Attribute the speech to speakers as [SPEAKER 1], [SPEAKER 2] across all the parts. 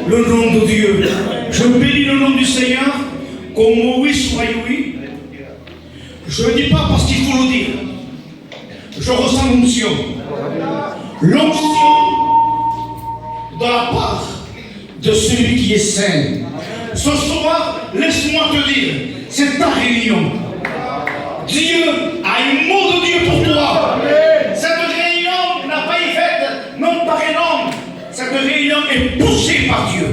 [SPEAKER 1] le nom de Dieu. Je bénis le nom du Seigneur, comme oui soit oui. Je ne dis pas parce qu'il faut le dire. Je ressens l'onction. L'onction de la part de celui qui est saint. Ce soir, laisse-moi te dire, c'est ta réunion. Dieu a un mot de Dieu pour toi. Cette réunion n'a pas été faite non par un homme. Cette réunion est poussée par Dieu,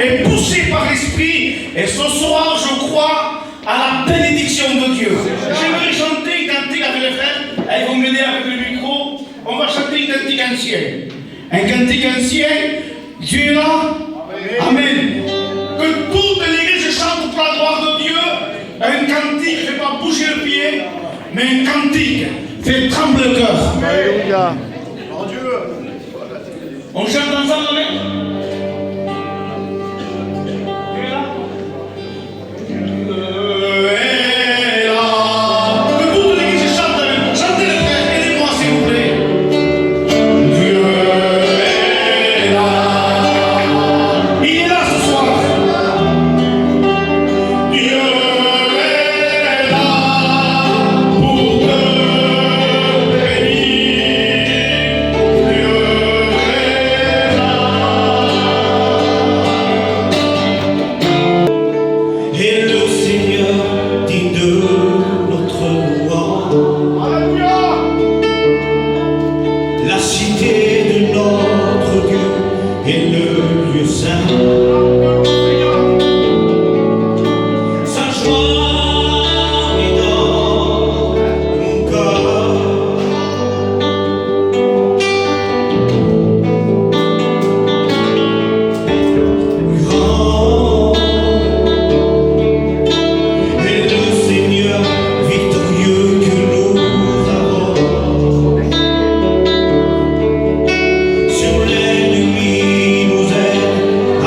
[SPEAKER 1] est poussée par l'Esprit. Et ce soir, je crois à la bénédiction de Dieu. J'aimerais chanter une cantique avec les frères. Ils vont m'aider avec le micro. On va chanter une cantique ancienne. Un cantique ancien, Dieu est là. Amen. Que toute l'église chante pour la gloire de Dieu. Un cantique ne fait pas bouger le pied, mais un cantique fait trembler le cœur.
[SPEAKER 2] Alléluia.
[SPEAKER 1] Mon Dieu. On chante ensemble, amen. Dieu est là. Dieu est là. Que toute l'église chante, amen. Chantez le frère, aidez-moi s'il vous plaît. Dieu est là. Il est là ce soir. Dieu est là pour te bénir. Dieu est là. Et le Seigneur dit de notre louange.
[SPEAKER 2] Alléluia.
[SPEAKER 1] La cité de notre Dieu est le lieu saint. Sa joie est dans mon cœur. Grand est le Seigneur victorieux que nous avons. Sur l'ennemi nous aide à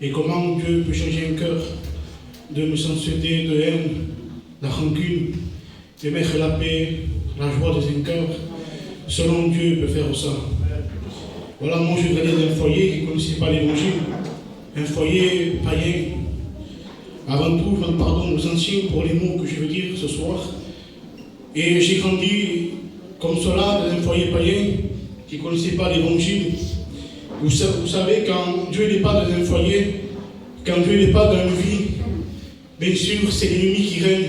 [SPEAKER 1] Et comment Dieu peut changer un cœur de méchanceté, de haine, de rancune, de mettre la paix, la joie dans un cœur. Selon Dieu, peut faire ça. Voilà, moi je venais d'un foyer qui ne connaissait pas l'évangile, un foyer païen. Avant tout, je demande pardon aux anciens pour les mots que je veux dire ce soir. Et j'ai grandi comme cela dans un foyer païen qui ne connaissait pas l'évangile. Vous savez, quand Dieu n'est pas dans un foyer, quand Dieu n'est pas dans une vie, bien sûr, c'est l'ennemi qui règne.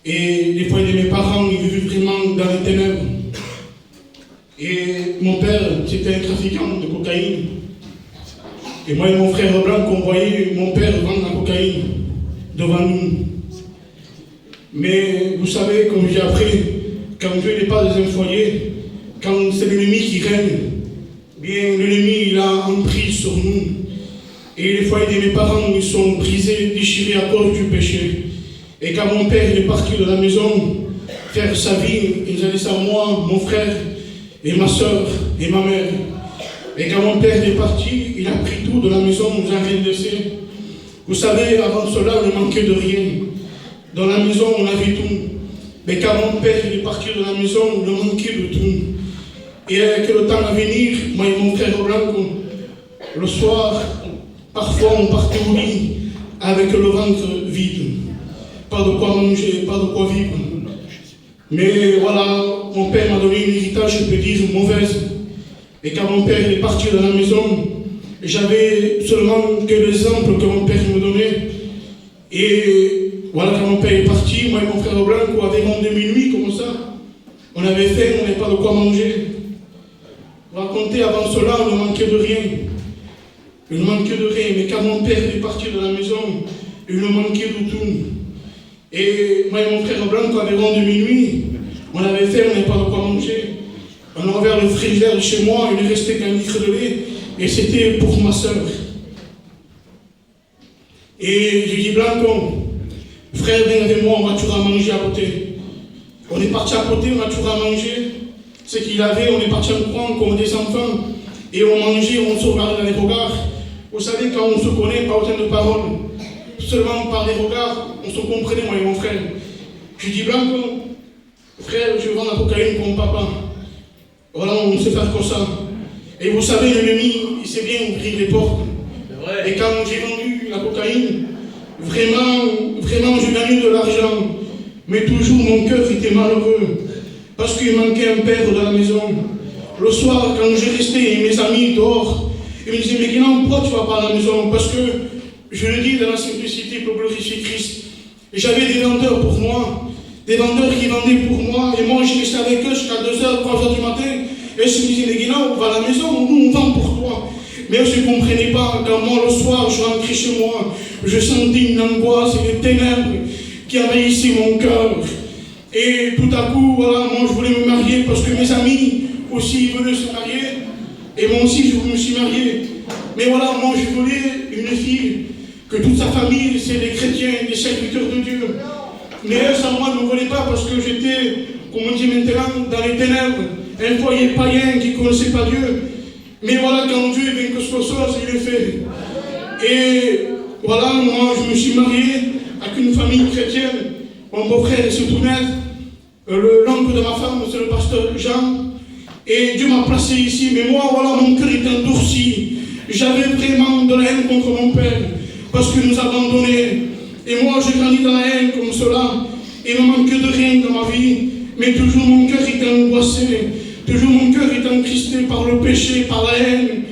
[SPEAKER 1] Et les foyers de mes parents, ils vivaient vraiment dans les ténèbres. Et mon père, c'était un trafiquant de cocaïne. Et moi et mon frère blanc, on voyait mon père vendre la cocaïne devant nous. Mais vous savez, comme j'ai appris, quand Dieu n'est pas dans un foyer, quand c'est l'ennemi qui règne, bien l'ennemi il a emprise sur nous. Et les foyers de mes parents ils sont brisés, déchirés à cause du péché. Et quand mon père il est parti de la maison faire sa vie, il nous a laissé à moi, mon frère, et ma soeur, et ma mère. Et quand mon père est parti, il a pris tout de la maison, nous a rien laissé. Vous savez, avant cela, on ne manquait de rien. Dans la maison, on avait tout. Mais quand mon père il est parti de la maison, on manquait de tout. Et avec le temps à venir, moi et mon frère blanc, le soir, parfois on partait au lit avec le ventre vide. Pas de quoi manger, pas de quoi vivre. Mais voilà, mon père m'a donné une héritage, je peux dire, mauvaise. Et quand mon père est parti de la maison, j'avais seulement que l'exemple que mon père me donnait. Et voilà, quand mon père est parti, moi et mon frère blanc, avec mon demi-nuit, comme ça, on avait faim, on n'avait pas de quoi manger. Raconter avant cela, on ne manquait de rien. Il ne manquait de rien, mais quand mon père est parti de la maison, il ne manquait de tout. Et moi et mon frère blanc, avec mon demi-nuit, on avait faim, on n'avait pas de quoi manger. On a ouvert le frigidaire chez moi, il ne restait qu'un litre de lait, et c'était pour ma soeur. Et j'ai dit, Blanco, frère, viens avec moi, on va toujours à manger à côté. On est parti à côté, on a toujours à manger. Ce qu'il avait, on est parti en prendre comme des enfants, et on mangeait, on se regardait dans les regards. Vous savez, quand on se connaît, pas autant de paroles, seulement par les regards, on se comprenait, moi et mon frère. Je dis, Blanco, frère, je vends la cocaïne comme papa. Voilà, on sait faire comme ça. Et vous savez, l'ennemi, il sait bien ouvrir les portes. Et quand j'ai vendu la cocaïne, vraiment, j'ai gagné de l'argent. Mais toujours, mon cœur était malheureux. Parce qu'il manquait un père dans la maison. Le soir, quand je restais, mes amis dehors, ils me disaient, mais Guénan, pourquoi tu ne vas pas à la maison? Parce que, je le dis dans la simplicité pour glorifier Christ. J'avais des vendeurs pour moi. Des vendeurs qui vendaient pour moi, et moi je restais avec eux jusqu'à 2h, 3h du matin, et je me disais, mais Guénan, on va à la maison, nous on vend pour toi. Mais eux je ne comprenais pas, quand moi le soir je rentrais chez moi, je sentais une angoisse et des ténèbres qui envahissaient mon cœur. Et tout à coup, voilà, moi je voulais me marier parce que mes amis aussi venaient se marier, et moi aussi je me suis marié. Mais voilà, moi je voulais une fille, que toute sa famille, c'est des chrétiens, des serviteurs de Dieu. Mais eux, sans moi, ne me voulaient pas parce que j'étais, comme on dit maintenant, dans les ténèbres, un foyer païen qui ne connaissait pas Dieu. Mais voilà, quand Dieu est quelque chose, il le fait. Et voilà, moi, je me suis marié avec une famille chrétienne. Mon beau-frère est surtout net. L'oncle de ma femme, c'est le pasteur Jean. Et Dieu m'a placé ici. Mais moi, voilà, mon cœur est endurci. J'avais vraiment de la haine contre mon père parce qu'il nous a abandonnés. Et moi, j'ai grandi dans la haine comme cela. Il ne me manque de rien dans ma vie. Mais toujours mon cœur est angoissé. Toujours mon cœur est encristé par le péché, par la haine.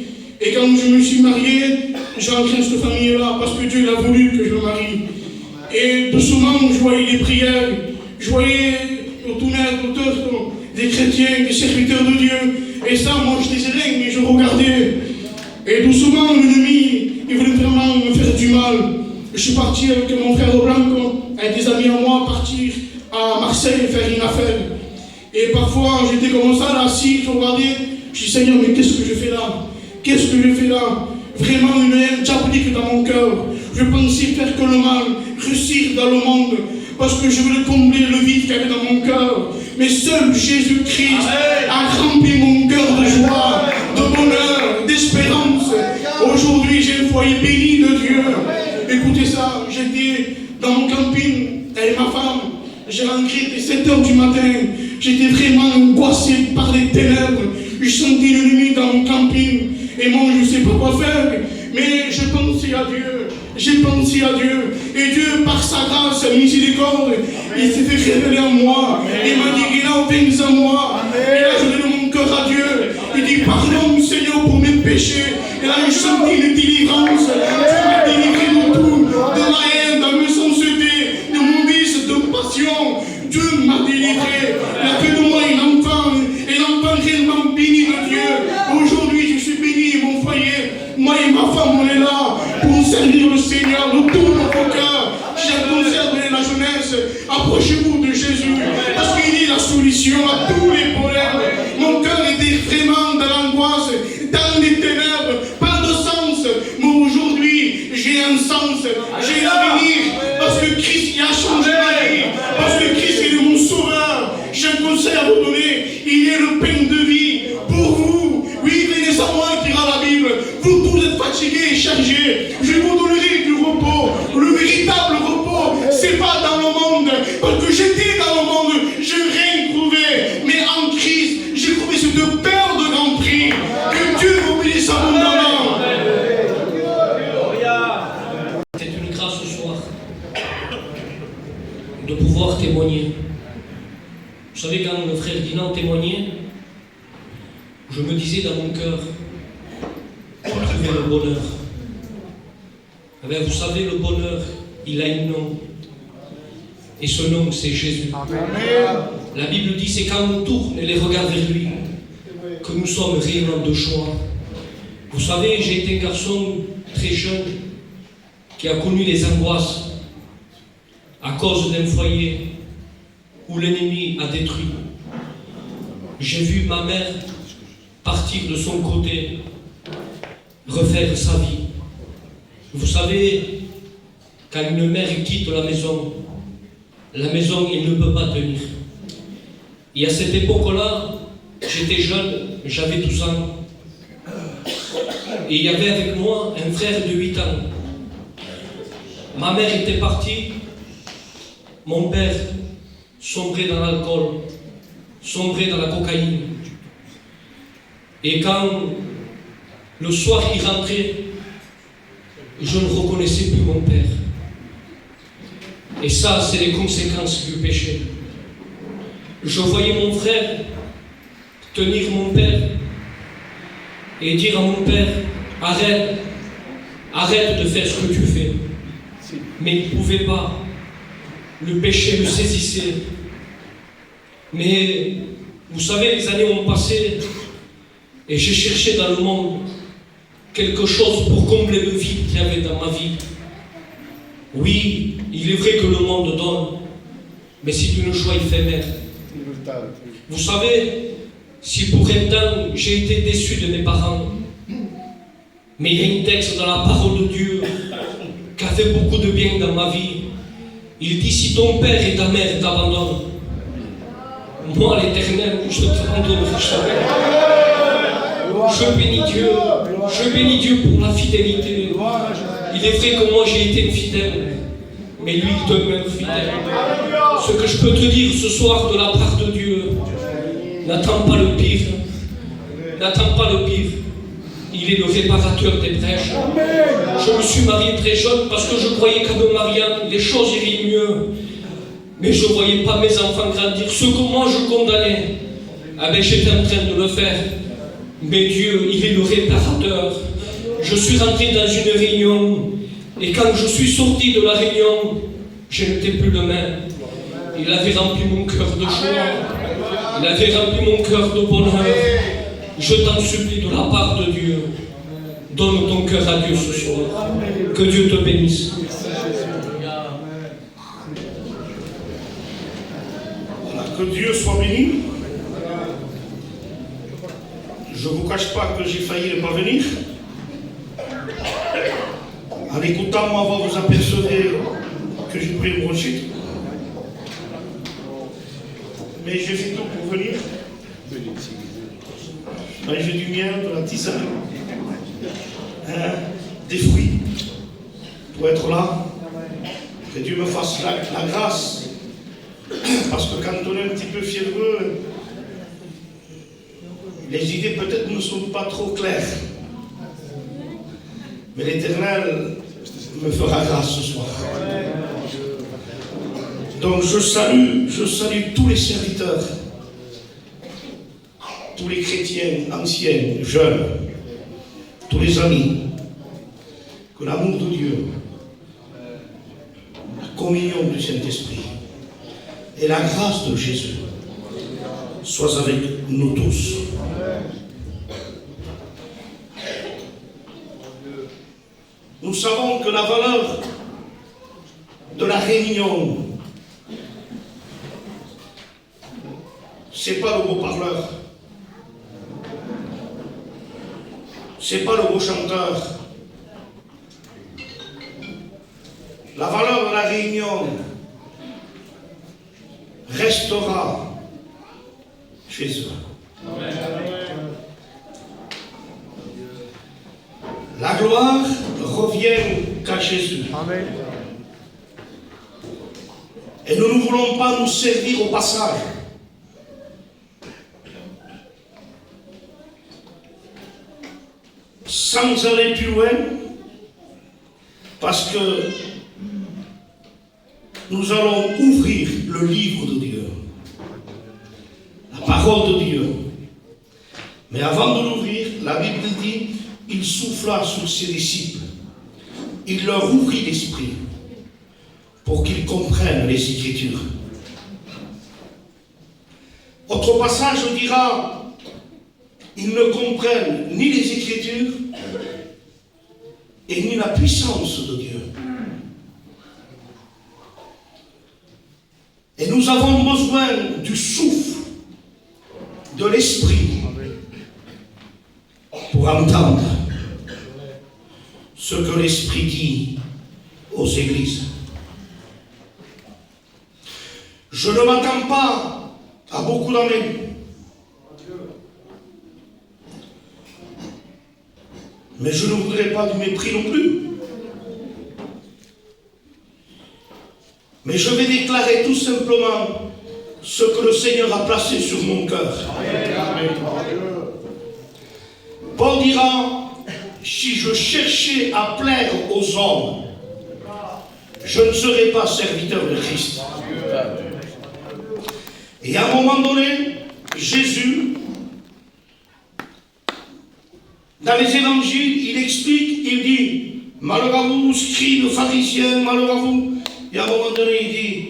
[SPEAKER 1] Et quand je me suis marié, j'ai entré dans cette famille-là parce que Dieu a voulu que je me marie. Et doucement, je voyais les prières. Je voyais autour des chrétiens, des serviteurs de Dieu. Et ça, moi, je disais rien, mais je regardais.
[SPEAKER 2] regardé. Et doucement, l'ennemi, il voulait vraiment me faire du mal. Je suis parti avec mon frère Blanco, avec des amis à moi, partir à Marseille faire une affaire. Et parfois, j'étais comme ça, là, assis, je regardais, je dis, Seigneur, mais qu'est-ce que je fais là? Qu'est-ce que je fais là? Vraiment une haine diabolique dans mon cœur. Je pensais faire que le mal, réussir dans le monde, parce que je voulais combler le vide qu'il y avait dans mon cœur. Mais seul Jésus-Christ a rempli mon cœur de joie, de bonheur, d'espérance. Aujourd'hui, j'ai un foyer béni de Dieu. Écoutez ça, j'étais dans mon camping avec ma femme. J'ai rentré dès 7h du matin. J'étais vraiment angoissé par les ténèbres. Je sentais l'ennemi dans mon camping. Et moi, je ne sais pas quoi faire. Mais je pensais à Dieu. J'ai pensé à Dieu. Et Dieu, par sa grâce, miséricorde, il s'est fait révéler en moi. Il m'a dit, Guénan, viens à moi. Et là, je donne mon cœur à Dieu. Il dit, pardon, Seigneur, pour mes péchés. Et là, je sentis une délivrance. Tu m'as délivré de tout. De la haine, de la méchanceté, de mon vice, de passion. Dieu m'a délivré. Il a fait de moi un enfant. Et l'enfant réellement béni de Dieu. Aujourd'hui, je suis béni, mon foyer. Moi et ma femme, on est là pour servir le Seigneur de tout notre cœur. J'ai conservé la jeunesse. Approchez-vous de Jésus, parce qu'il est la solution à tous les problèmes. Mon cœur était vraiment dans l'angoisse, dans les ténèbres, pas de sens. Mais aujourd'hui, j'ai un sens, j'ai l'avenir, parce que Christ y a changé ma vie, parce que Christ est mon sauveur. J'ai un conseil à vous donner, il est le pain de vie pour vous. Oui, venez à moi qui ira la Bible. Vous tous êtes fatigués et chargés, je vous donnerai du repos. Le véritable repos, c'est pas dans le monde, parce que j'étais dans le monde, je n'ai rien trouvé. Mais en Christ, j'ai trouvé cette paire de grands prix. Que Dieu vous bénisse abondamment.
[SPEAKER 3] C'est une grâce ce soir de pouvoir témoigner. Vous savez, quand le frère Guénan témoignait, je me disais dans mon cœur, j'ai trouvé le bonheur. Eh bien, vous savez, le bonheur, il a un nom. Et ce nom, c'est Jésus. Amen. La Bible dit, c'est quand on tourne les regards vers lui que nous sommes réellement de joie. Vous savez, j'ai été un garçon très jeune qui a connu les angoisses à cause d'un foyer où l'ennemi a détruit. J'ai vu ma mère partir de son côté, refaire sa vie. Vous savez, quand une mère quitte la maison, elle ne peut pas tenir. Et à cette époque-là, j'étais jeune, j'avais 12 ans. Et il y avait avec moi un frère de 8 ans. Ma mère était partie, mon père sombrait dans l'alcool, sombrait dans la cocaïne. Et quand le soir il rentrait, je ne reconnaissais plus mon père. Et ça, c'est les conséquences du péché. Je voyais mon frère tenir mon père et dire à mon père, arrête de faire ce que tu fais. Mais il ne pouvait pas. Le péché le saisissait. Mais vous savez, les années ont passé et j'ai cherché dans le monde quelque chose pour combler le vide qu'il y avait dans ma vie. Oui, il est vrai que le monde donne, mais c'est une joie éphémère. Vous savez, si pour un temps j'ai été déçu de mes parents, mais il y a un texte dans la parole de Dieu qui a fait beaucoup de bien dans ma vie. Il dit, si ton père et ta mère t'abandonnent, moi l'Éternel, je t'abandonnerai jamais. Je bénis Dieu pour la fidélité. Il est vrai que moi j'ai été infidèle, mais lui il demeure fidèle. Ce que je peux te dire ce soir de la part de Dieu, n'attends pas le pire. N'attends pas le pire. Il est le réparateur des brèches. Je me suis marié très jeune parce que je croyais qu'à me mariant, les choses iraient mieux. Mais je ne voyais pas mes enfants grandir. Ce que moi je condamnais, j'étais en train de le faire. Mais Dieu, il est le réparateur. Je suis rentré dans une réunion et quand je suis sorti de la réunion, je n'étais plus le même. Il avait rempli mon cœur de joie. Il avait rempli mon cœur de bonheur. Je t'en supplie de la part de Dieu. Donne ton cœur à Dieu ce soir. Que Dieu te bénisse.
[SPEAKER 1] Voilà, que Dieu soit béni. Je ne vous cache pas que j'ai failli ne pas venir. En écoutant ma voix, vous apercevez que j'ai pris une bronchite. Mais j'ai fait tout pour venir. J'ai du miel, de la tisane, des fruits pour être là. Que Dieu me fasse la grâce. Parce que quand on est un petit peu fiévreux, les idées peut-être ne sont pas trop claires. Mais l'Éternel me fera grâce ce soir. Donc je salue tous les serviteurs, tous les chrétiens, anciens, jeunes, tous les amis. Que l'amour de Dieu, la communion du Saint-Esprit et la grâce de Jésus soient avec nous tous. Nous savons que la valeur de la réunion, c'est pas le beau parleur, c'est pas le beau chanteur. La valeur de la réunion restera Jésus. La gloire revient qu'à Jésus.
[SPEAKER 4] Amen.
[SPEAKER 1] Et nous ne voulons pas nous servir au passage. Sans aller plus loin, parce que nous allons ouvrir le livre de Dieu, la parole de Dieu. Mais avant de l'ouvrir, la Bible dit, il souffla sur ses disciples, il leur ouvrit l'esprit pour qu'ils comprennent les Écritures. Autre passage dira, ils ne comprennent ni les Écritures et ni la puissance de Dieu. Et nous avons besoin du souffle, de l'esprit, pour entendre ce que l'Esprit dit aux églises. Je ne m'attends pas à beaucoup d'années. Mais je ne voudrais pas du mépris non plus. Mais je vais déclarer tout simplement ce que le Seigneur a placé sur mon cœur. Paul dira, si je cherchais à plaire aux hommes, je ne serais pas serviteur de Christ. Et à un moment donné, Jésus, dans les évangiles, il explique, il dit, malheur à vous, scribes, pharisiens, malheur à vous. Et à un moment donné, il dit,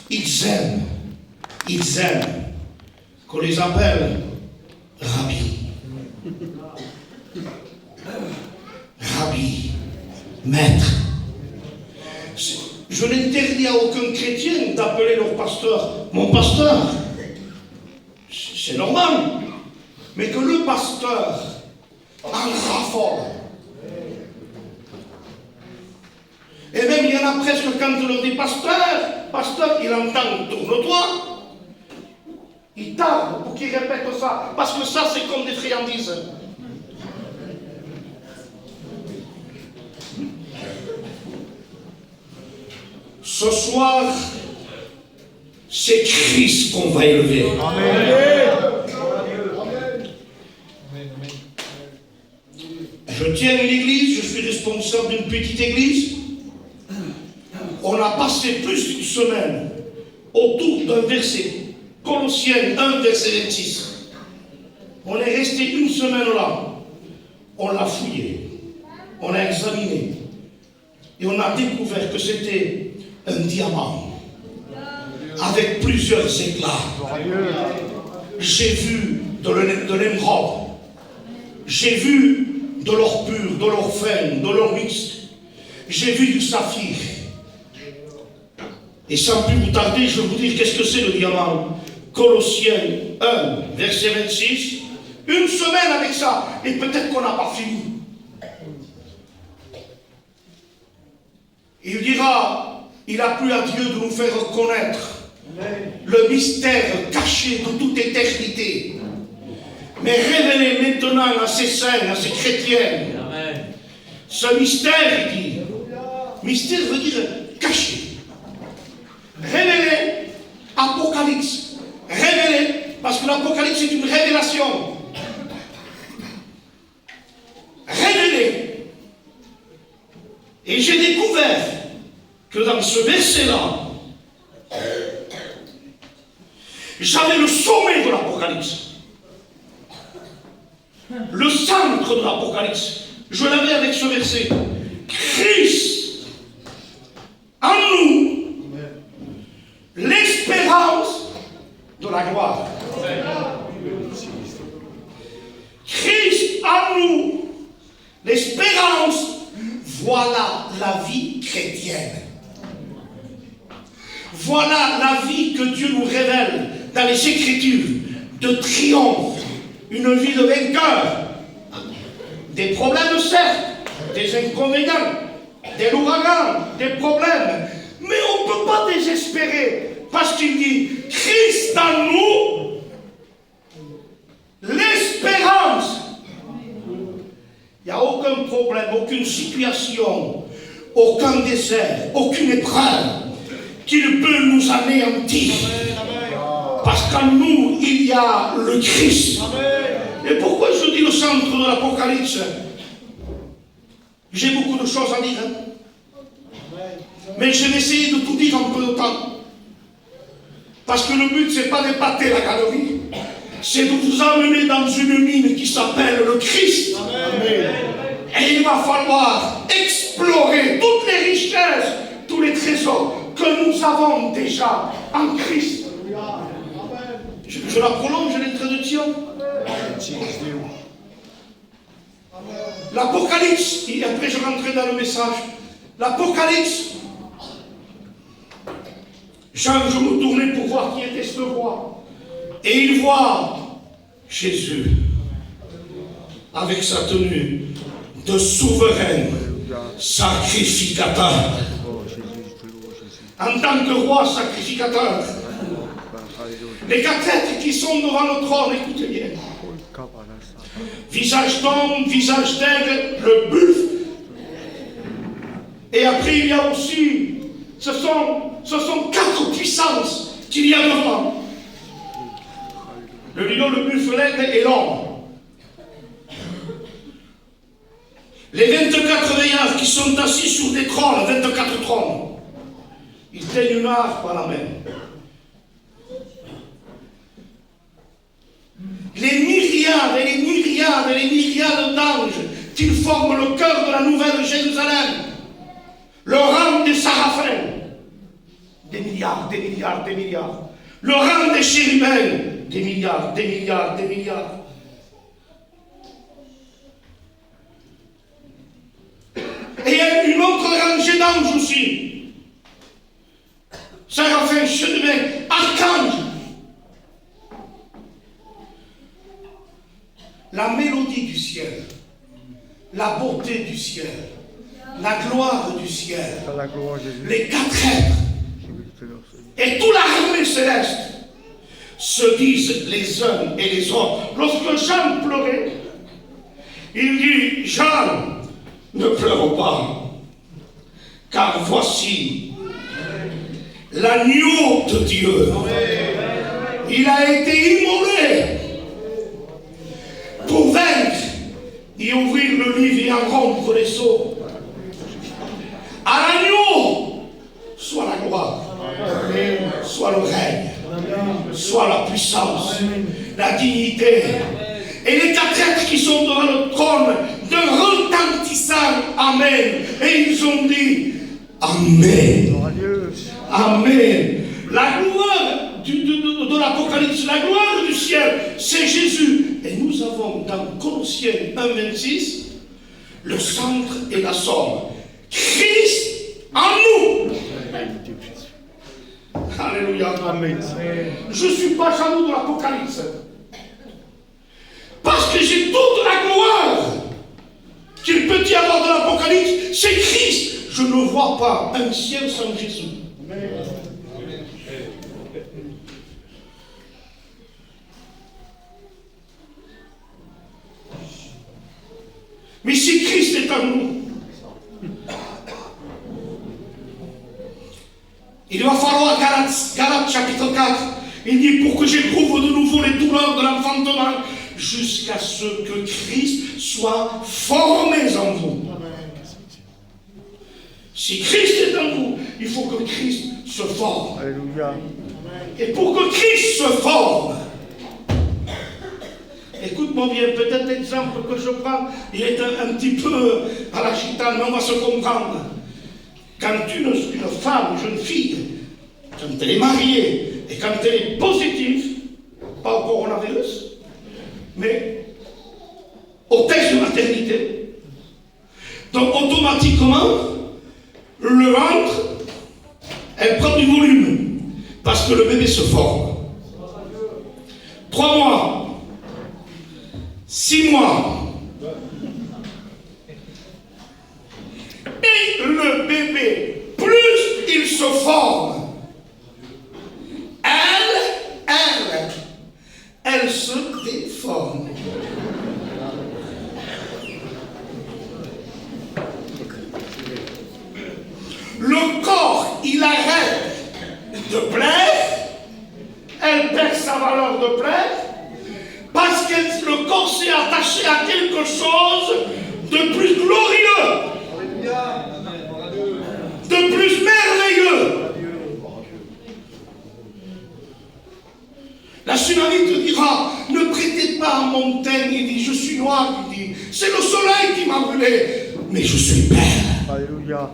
[SPEAKER 1] ils aiment qu'on les appelle Rabbi. Rabbi, maître. Je n'interdis à aucun chrétien d'appeler leur pasteur mon pasteur. C'est normal. Mais que le pasteur en raffole. Et même il y en a presque quand on leur dit pasteur, il entend tourne-toi. Il tarde pour qu'il répète ça. Parce que ça, c'est comme des friandises. Ce soir, c'est Christ qu'on va élever.
[SPEAKER 4] Amen.
[SPEAKER 1] Je tiens une église, je suis responsable d'une petite église. On a passé plus d'une semaine autour d'un verset. Colossiens 1, verset 26. On est resté une semaine là. On l'a fouillé. On l'a examiné. Et on a découvert que c'était un diamant avec plusieurs éclats. J'ai vu de l'émeraude. j'ai vu de l'or pur, de l'or fin, de l'or mixte. J'ai vu du saphir. Et sans plus vous tarder, je vais vous dire qu'est-ce que c'est le diamant. Colossiens 1, verset 26. Une semaine avec ça, et peut-être qu'on n'a pas fini. Il dira, il a plu à Dieu de nous faire connaître le mystère caché de toute éternité, mais révélé maintenant à ses saints, à ses chrétiens. Amen. Ce mystère, il dit, mystère veut dire caché. Révélé, Apocalypse. Révélé, parce que l'Apocalypse est une révélation. Révélé. Et j'ai découvert que dans ce verset-là, j'avais le sommet de l'Apocalypse. Le centre de l'Apocalypse. Je l'avais avec ce verset. Christ, en nous, l'espérance de la gloire. Christ en nous, l'espérance, voilà la vie chrétienne. Voilà la vie que Dieu nous révèle dans les Écritures, de triomphe, une vie de vainqueur. Des problèmes certes, des inconvénients, des ouragans, des problèmes, mais on ne peut pas désespérer, parce qu'il dit, Christ en nous, l'espérance. Il n'y a aucun problème, aucune situation, aucun désert, aucune épreuve qui ne peut nous anéantir. Parce qu'en nous, il y a le Christ. Et pourquoi je dis le centre de l'Apocalypse? J'ai beaucoup de choses à dire. Mais je vais essayer de tout dire en peu de temps. Parce que le but, ce n'est pas d'épater la galerie. C'est de vous emmener dans une mine qui s'appelle le Christ. Amen. Et il va falloir explorer toutes les richesses, tous les trésors que nous avons déjà en Christ. Je la prolonge l'introduction. L'Apocalypse, et après je rentrerai dans le message. L'Apocalypse, Jean, je me tournais pour voir qui était ce roi. Et il voit Jésus avec sa tenue de souverain sacrificateur. En tant que roi sacrificateur, les quatre êtres qui sont devant le trône, écoutez bien. Visage d'homme, visage d'aigle, le buffle. Et après il y a aussi, ce sont quatre puissances qu'il y a devant. Le lion, le buffle, l'aigle et l'homme. Les 24 veillards qui sont assis sur des trônes, 24 trônes. Ils tiennent une harpe à la main. Les myriades et les myriades et les myriades d'anges qui forment le cœur de la nouvelle Jérusalem. Le rang des Saraphins. Des milliards, des milliards, des milliards. Le rang des chérubins. Des milliards, des milliards, des milliards. Et il y a une autre rangée d'anges aussi. Séraphins, chérubins, archanges. La mélodie du ciel, la beauté du ciel, la gloire du ciel, les quatre êtres et toute l'armée céleste se disent les uns et les autres. Lorsque Jean pleurait, il dit, Jean, ne pleure pas, car voici l'agneau de Dieu. Il a été immolé pour vaincre et ouvrir le livre et en rompre les sceaux. À l'agneau, soit la gloire, soit le règne, soit la puissance, la dignité. Et les quatre êtres qui sont devant le trône, de retentissant Amen. Et ils ont dit Amen. Amen. La gloire de l'Apocalypse, la gloire du ciel, c'est Jésus.
[SPEAKER 2] Et nous avons dans Colossiens 1,26 le centre et la somme. Christ en nous. Alléluia.
[SPEAKER 1] Amen.
[SPEAKER 2] Je ne suis pas jaloux de l'Apocalypse. Parce que j'ai toute la gloire qu'il peut y avoir de l'Apocalypse. C'est Christ. Je ne vois pas un ciel sans Jésus. Mais si Christ est en nous, il va falloir, Galates chapitre 4, il dit pour que j'éprouve de nouveau les douleurs de l'enfantement, jusqu'à ce que Christ soit formé en vous. Si Christ est en vous, il faut que Christ se forme.
[SPEAKER 1] Alléluia.
[SPEAKER 2] Et pour que Christ se forme, écoute-moi bien, peut-être l'exemple que je prends, il est un petit peu à la gitane, mais on va se comprendre. Quand une femme, une jeune fille, quand elle est mariée et quand elle est positive, pas au coronavirus, mais au test de maternité, donc automatiquement, le ventre, elle prend du volume parce que le bébé se forme. 3 mois, 6 mois, et le bébé, plus il se forme, elle se déforme. Le corps, il arrête de plaire, elle perd sa valeur de plaire, parce que le corps s'est attaché à quelque chose de plus glorieux, de plus merveilleux. La tsunami te dira, ne prêtez pas à montagne, il dit, je suis noir, il dit, c'est le soleil qui m'a brûlé, mais je suis belle.
[SPEAKER 1] Alléluia.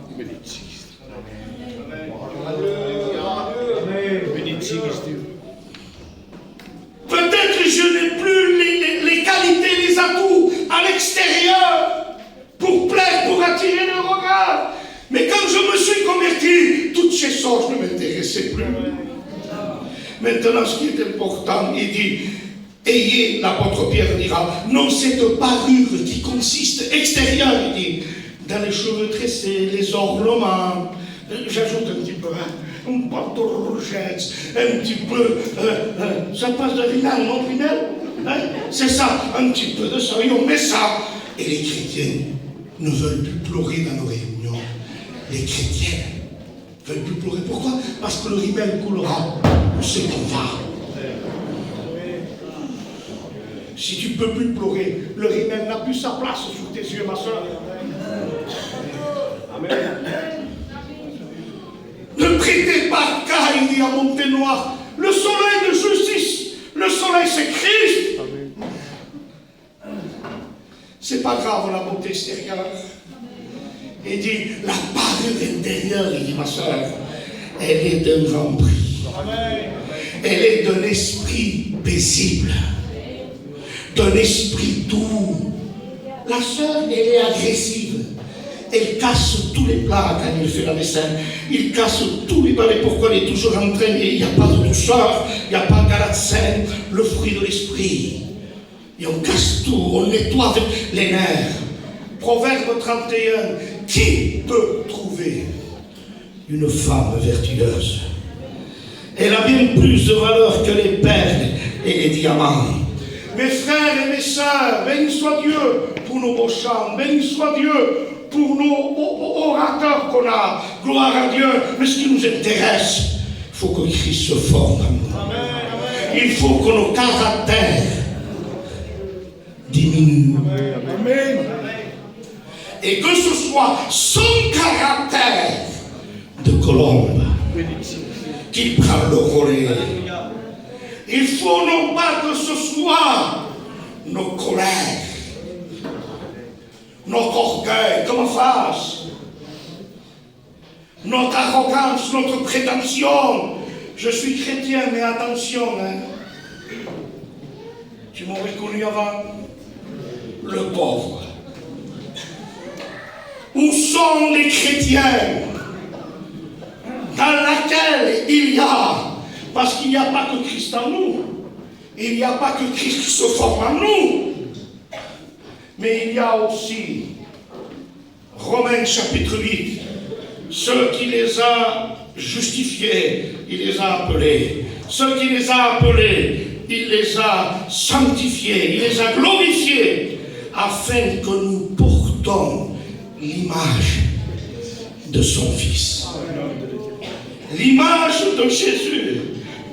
[SPEAKER 2] Peut-être que je n'ai plus les qualités, les atouts à l'extérieur pour plaire, pour attirer le regard. Mais quand je me suis converti, toutes ces choses ne m'intéressaient plus. Maintenant, ce qui est important, il dit, ayez, l'apôtre Pierre dira, non cette parure qui consiste extérieure, il dit, dans les cheveux tressés, les ornements, j'ajoute un petit peu, un pantalon rougeette, un petit peu, ça passe de rimel, non rimel, hein? C'est ça, un petit peu de ça, et on met ça. Et les chrétiens ne veulent plus pleurer dans nos réunions. Les chrétiens ne veulent plus pleurer. Pourquoi? Parce que le rimel coulera où c'est qu'on va. Si tu ne peux plus pleurer, le rimel n'a plus sa place sur tes yeux, ma soeur. Amen. Ne prêtez pas qu'à, il dit à Montenoir, le soleil de justice, le soleil c'est Christ. C'est pas grave la beauté extérieure. Il dit, la parure intérieure, il dit ma soeur, elle est d'un grand prix. Elle est d'un esprit paisible, d'un esprit doux. La soeur, elle est agressive. Elle casse tous les plats quand elle fait la vaisselle. Il casse tous les balais. Pourquoi elle est toujours en train? Il n'y a pas de douceur, il n'y a pas de galacène, le fruit de l'esprit. Et on casse tout, on nettoie avec les nerfs. Proverbe 31. Qui peut trouver une femme vertueuse? Elle a bien plus de valeur que les perles et les diamants. Mes frères et mes sœurs, béni soit Dieu pour nos beaux chants, béni soit Dieu pour nos orateurs qu'on a, gloire à Dieu. Mais ce qui nous intéresse, il faut que Christ se forme en nous. Il faut que nos caractères diminuent. Amen. Et que ce soit son caractère de colombe qui prend le relais. Il faut non pas que ce soit nos colères, notre orgueil, comme face, notre arrogance, notre prétention. Je suis chrétien, mais attention, hein. qui m'ont reconnu avant, le pauvre. Où sont les chrétiens dans laquelle il y a, parce qu'il n'y a pas que Christ en nous, il n'y a pas que Christ qui se forme en nous, mais il y a aussi Romains chapitre 8, ceux qui les a justifiés, il les a appelés. Ceux qui les a appelés, il les a sanctifiés, il les a glorifiés, afin que nous portons l'image de son Fils. L'image de Jésus.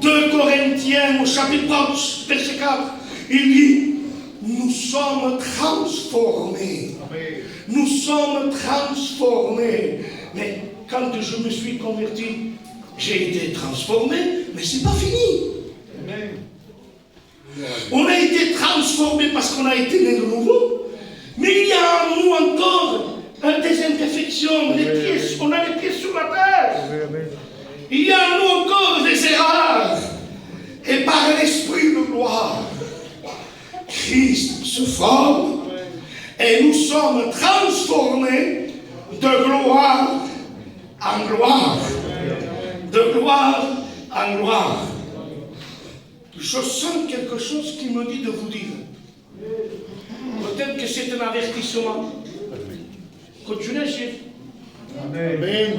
[SPEAKER 2] 2 Corinthiens au chapitre 30, verset 4, il dit, nous sommes transformés. Nous sommes transformés. Mais quand je me suis converti, j'ai été transformé, mais ce n'est pas fini. On a été transformé parce qu'on a été né de nouveau, mais il y a en nous encore des imperfections, on a les pieds sur la terre. Il y a en nous encore des erreurs. Et par l'Esprit de gloire, Christ se forme et nous sommes transformés de gloire en gloire. De gloire en gloire. Je sens quelque chose qui me dit de vous dire. Peut-être que c'est un avertissement. Continuez, chef. Amen.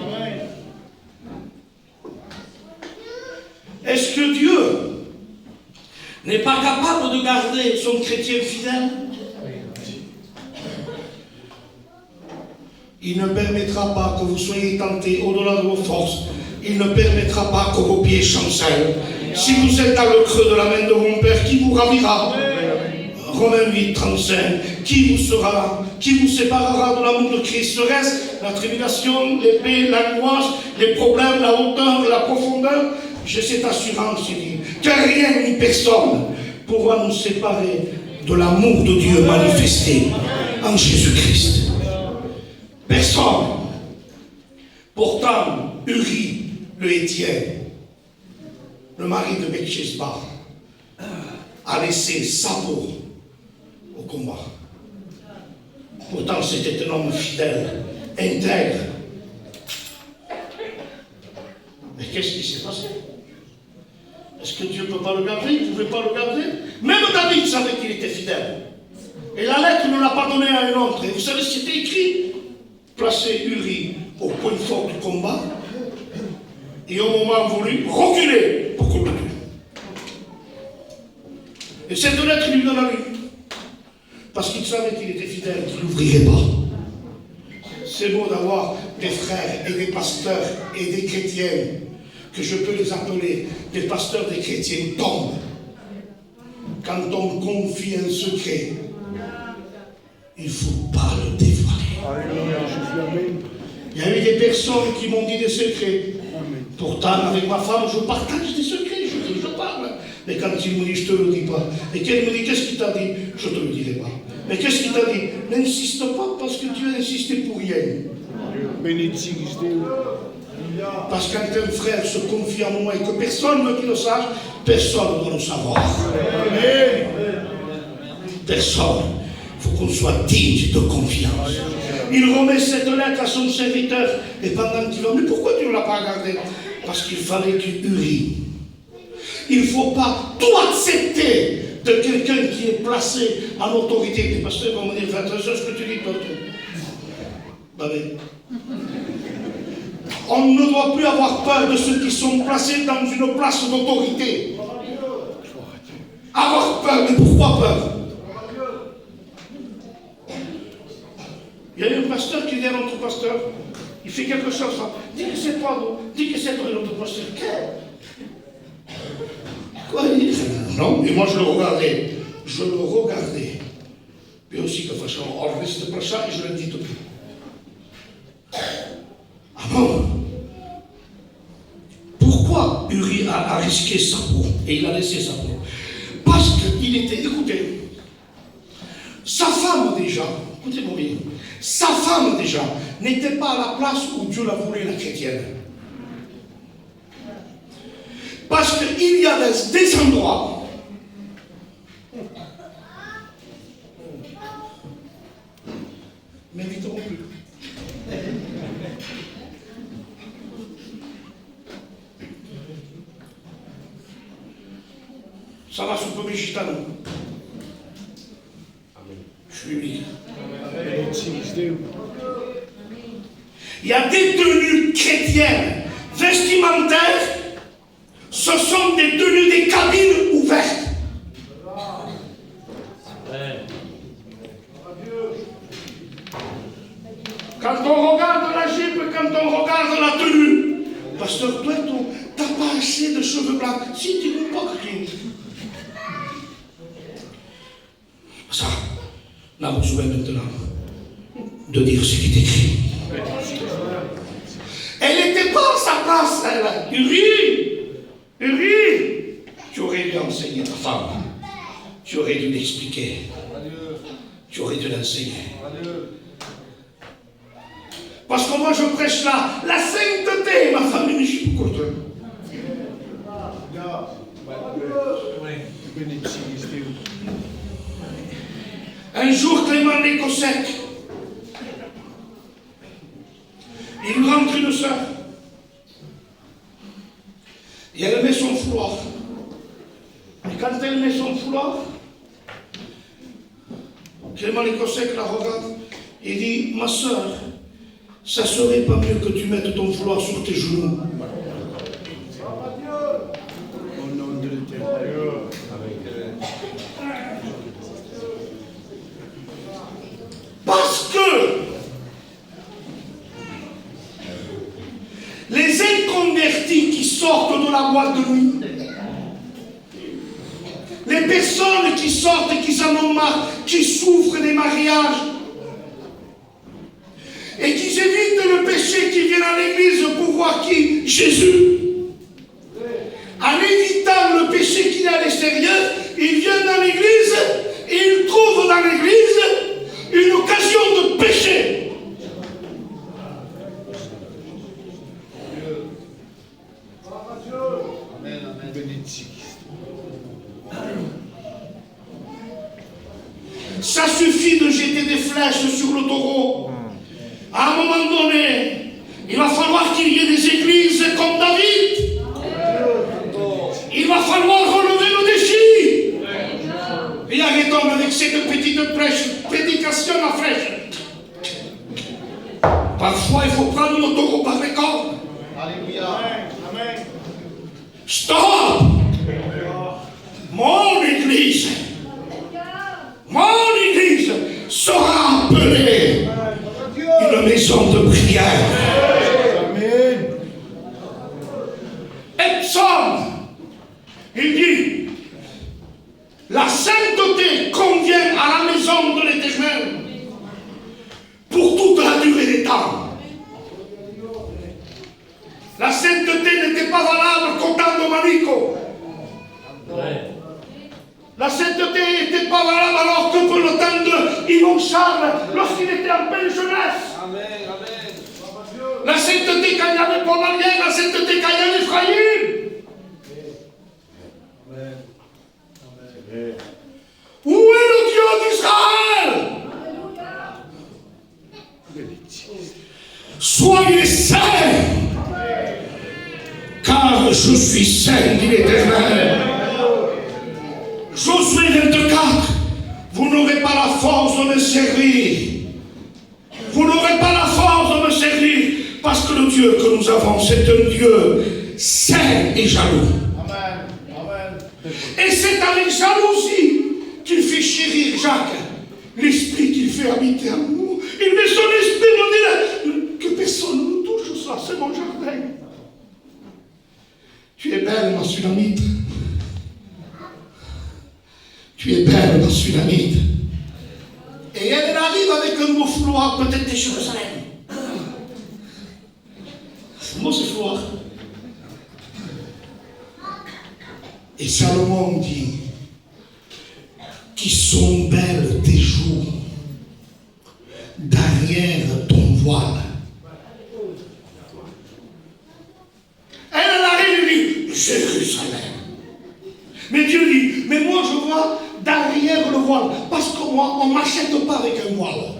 [SPEAKER 2] Est-ce que Dieu n'est pas capable de garder son chrétien fidèle? Il ne permettra pas que vous soyez tentés au-delà de vos forces. Il ne permettra pas que vos pieds chancellent. Si vous êtes dans le creux de la main de mon Père, qui vous ravira? Romains 8, 35. Qui vous séparera de l'amour de Christ? Serait-ce la tribulation, l'épée, l'angoisse, les problèmes, la hauteur, la profondeur? J'ai cette assurance, il dit, que rien ni personne pourra nous séparer de l'amour de Dieu manifesté en Jésus-Christ. Personne. Pourtant, Uri, le Héthien, le mari de Bathsheba, a laissé sa peau au combat. Pourtant, c'était un homme fidèle, intègre. Mais qu'est-ce qui s'est passé? Est-ce que Dieu ne peut pas le garder? Il ne pouvait pas le garder? Même David savait qu'il était fidèle. Et la lettre ne l'a pas donnée à un autre. Et vous savez ce qui était écrit? Placer Uri au point fort du combat. Et au moment voulu, reculer pour qu'on le tue. Et cette lettre lui donne à lui. Parce qu'il savait qu'il était fidèle, qu'il n'ouvrirait pas. C'est beau d'avoir des frères et des pasteurs et des chrétiens, que je peux les appeler des pasteurs, des chrétiens, tombent. Quand on confie un secret, il ne faut pas le dévoiler. Il y a eu des personnes qui m'ont dit des secrets. Pourtant, avec ma femme, je partage des secrets, je parle. Mais quand il me dit, je ne te le dis pas. Et qu'elle me dit, qu'est-ce qu'il t'a dit? Je ne te le dirai pas. Mais qu'est-ce qu'il t'a dit? N'insiste pas parce que Dieu a insisté pour rien. Parce que quand un frère se confie à moi et que personne ne veut qu'il le sache, personne ne doit le savoir. Personne. Il faut qu'on soit digne de confiance. Il remet cette lettre à son serviteur et pendant qu'il va, mais pourquoi tu ne l'as pas gardée? Parce qu'il fallait qu'il Uri. Il ne faut pas tout accepter de quelqu'un qui est placé en autorité. Les pasteurs vont me dire, fais attention à ce que tu dis, toi. On ne doit plus avoir peur de ceux qui sont placés dans une place d'autorité. Avoir peur, mais pourquoi peur? Il y a un pasteur qui dit à l'autre pasteur, il fait quelque chose, dit que c'est toi, dis que c'est toi, l'autre pasteur. Quoi? Non, et moi je le regardais. Puis aussi de façon, on reste pas ça et je le dis depuis. Ah bon? Pourquoi Uri a risqué sa peau et il a laissé sa peau? Parce qu'il était, écoutez, sa femme déjà, écoutez-moi bien, sa femme déjà n'était pas à la place où Dieu la voulait, la chrétienne. Parce qu'il y a des endroits m'inviteront plus.
[SPEAKER 1] Ça va sur le gitano. Je suis unique. Il y a des tenues chrétiennes vestimentaires, ce sont des tenues des cabines ouvertes. Quand on regarde la jupe, quand on regarde la tenue, pasteur, toi, t'as pas assez de cheveux blancs. Si tu veux pas que ça, on a besoin maintenant de dire ce qui est écrit. Elle n'était pas à sa place, elle. Uri, tu aurais dû enseigner ta femme. Tu aurais dû l'expliquer. Tu aurais dû l'enseigner. Parce que moi je prêche la sainteté, ma famille, mais je suis pour toi. Un jour, Clément l'Écossais, il rentre une sœur. Et elle met son foulard. Et quand elle met son foulard, Clément l'Écossais la regarde et dit, ma sœur, ça serait pas mieux que tu mettes ton foulard sur tes genoux.
[SPEAKER 2] Au nom de l'Éternel.
[SPEAKER 1] Parce que les inconvertis qui sortent de la boîte de nuit, les personnes qui sortent et qui en ont marre, qui souffrent des mariages, et qui évitent le péché, qui viennent à l'église pour voir qui? Jésus. En évitant le péché qui est à l'extérieur, ils viennent dans l'église et ils trouvent dans l'église une occasion de péché. Ça suffit de jeter des flèches sur le taureau. À un moment donné, il va falloir qu'il y ait des églises comme David. Il va falloir relever le défi. Et arrêtons avec cette petite prédication à flèche. Parfois, il faut prendre le taureau par les cornes. Stop! Mon église sera appelée une maison de prière.
[SPEAKER 2] Amen.
[SPEAKER 1] Epsom, il dit, la sainteté convient à la maison de l'Éternel pour toute la durée des temps. La sainteté n'était pas valable qu'au temps de Manico. La sainteté n'était pas valable alors que pour le temps de Yvon Charles, lorsqu'il était en pleine jeunesse.
[SPEAKER 4] Amen, amen.
[SPEAKER 1] La sainteté quand il y avait Paul Malien, la sainteté quand il y avait Ephraïm. Où est le Dieu d'Israël? Soyez saints, car je suis saint, dit l'Éternel. Josué 24, vous n'aurez pas la force de me servir. Vous n'aurez pas la force de me servir, parce que le Dieu que nous avons, c'est un Dieu saint et jaloux.
[SPEAKER 4] Amen. Amen.
[SPEAKER 1] Et c'est avec jalousie qu'il fait chérir Jacques, l'esprit qu'il fait habiter en nous. Il met son esprit, nous dit que personne ne nous touche, ça, c'est mon jardin. Tu es belle, ma Sulamite. Tu es belle, ma Sulamite. Et elle arrive avec un beau fouloir, peut-être de Jérusalem. Moi, c'est fouloir. Et Salomon dit, qui sont belles tes joues, derrière ton voile. Elle arrive et dit, Jérusalem. Mais Dieu dit, mais moi je vois derrière le voile, parce que moi, on ne m'achète pas avec un voile.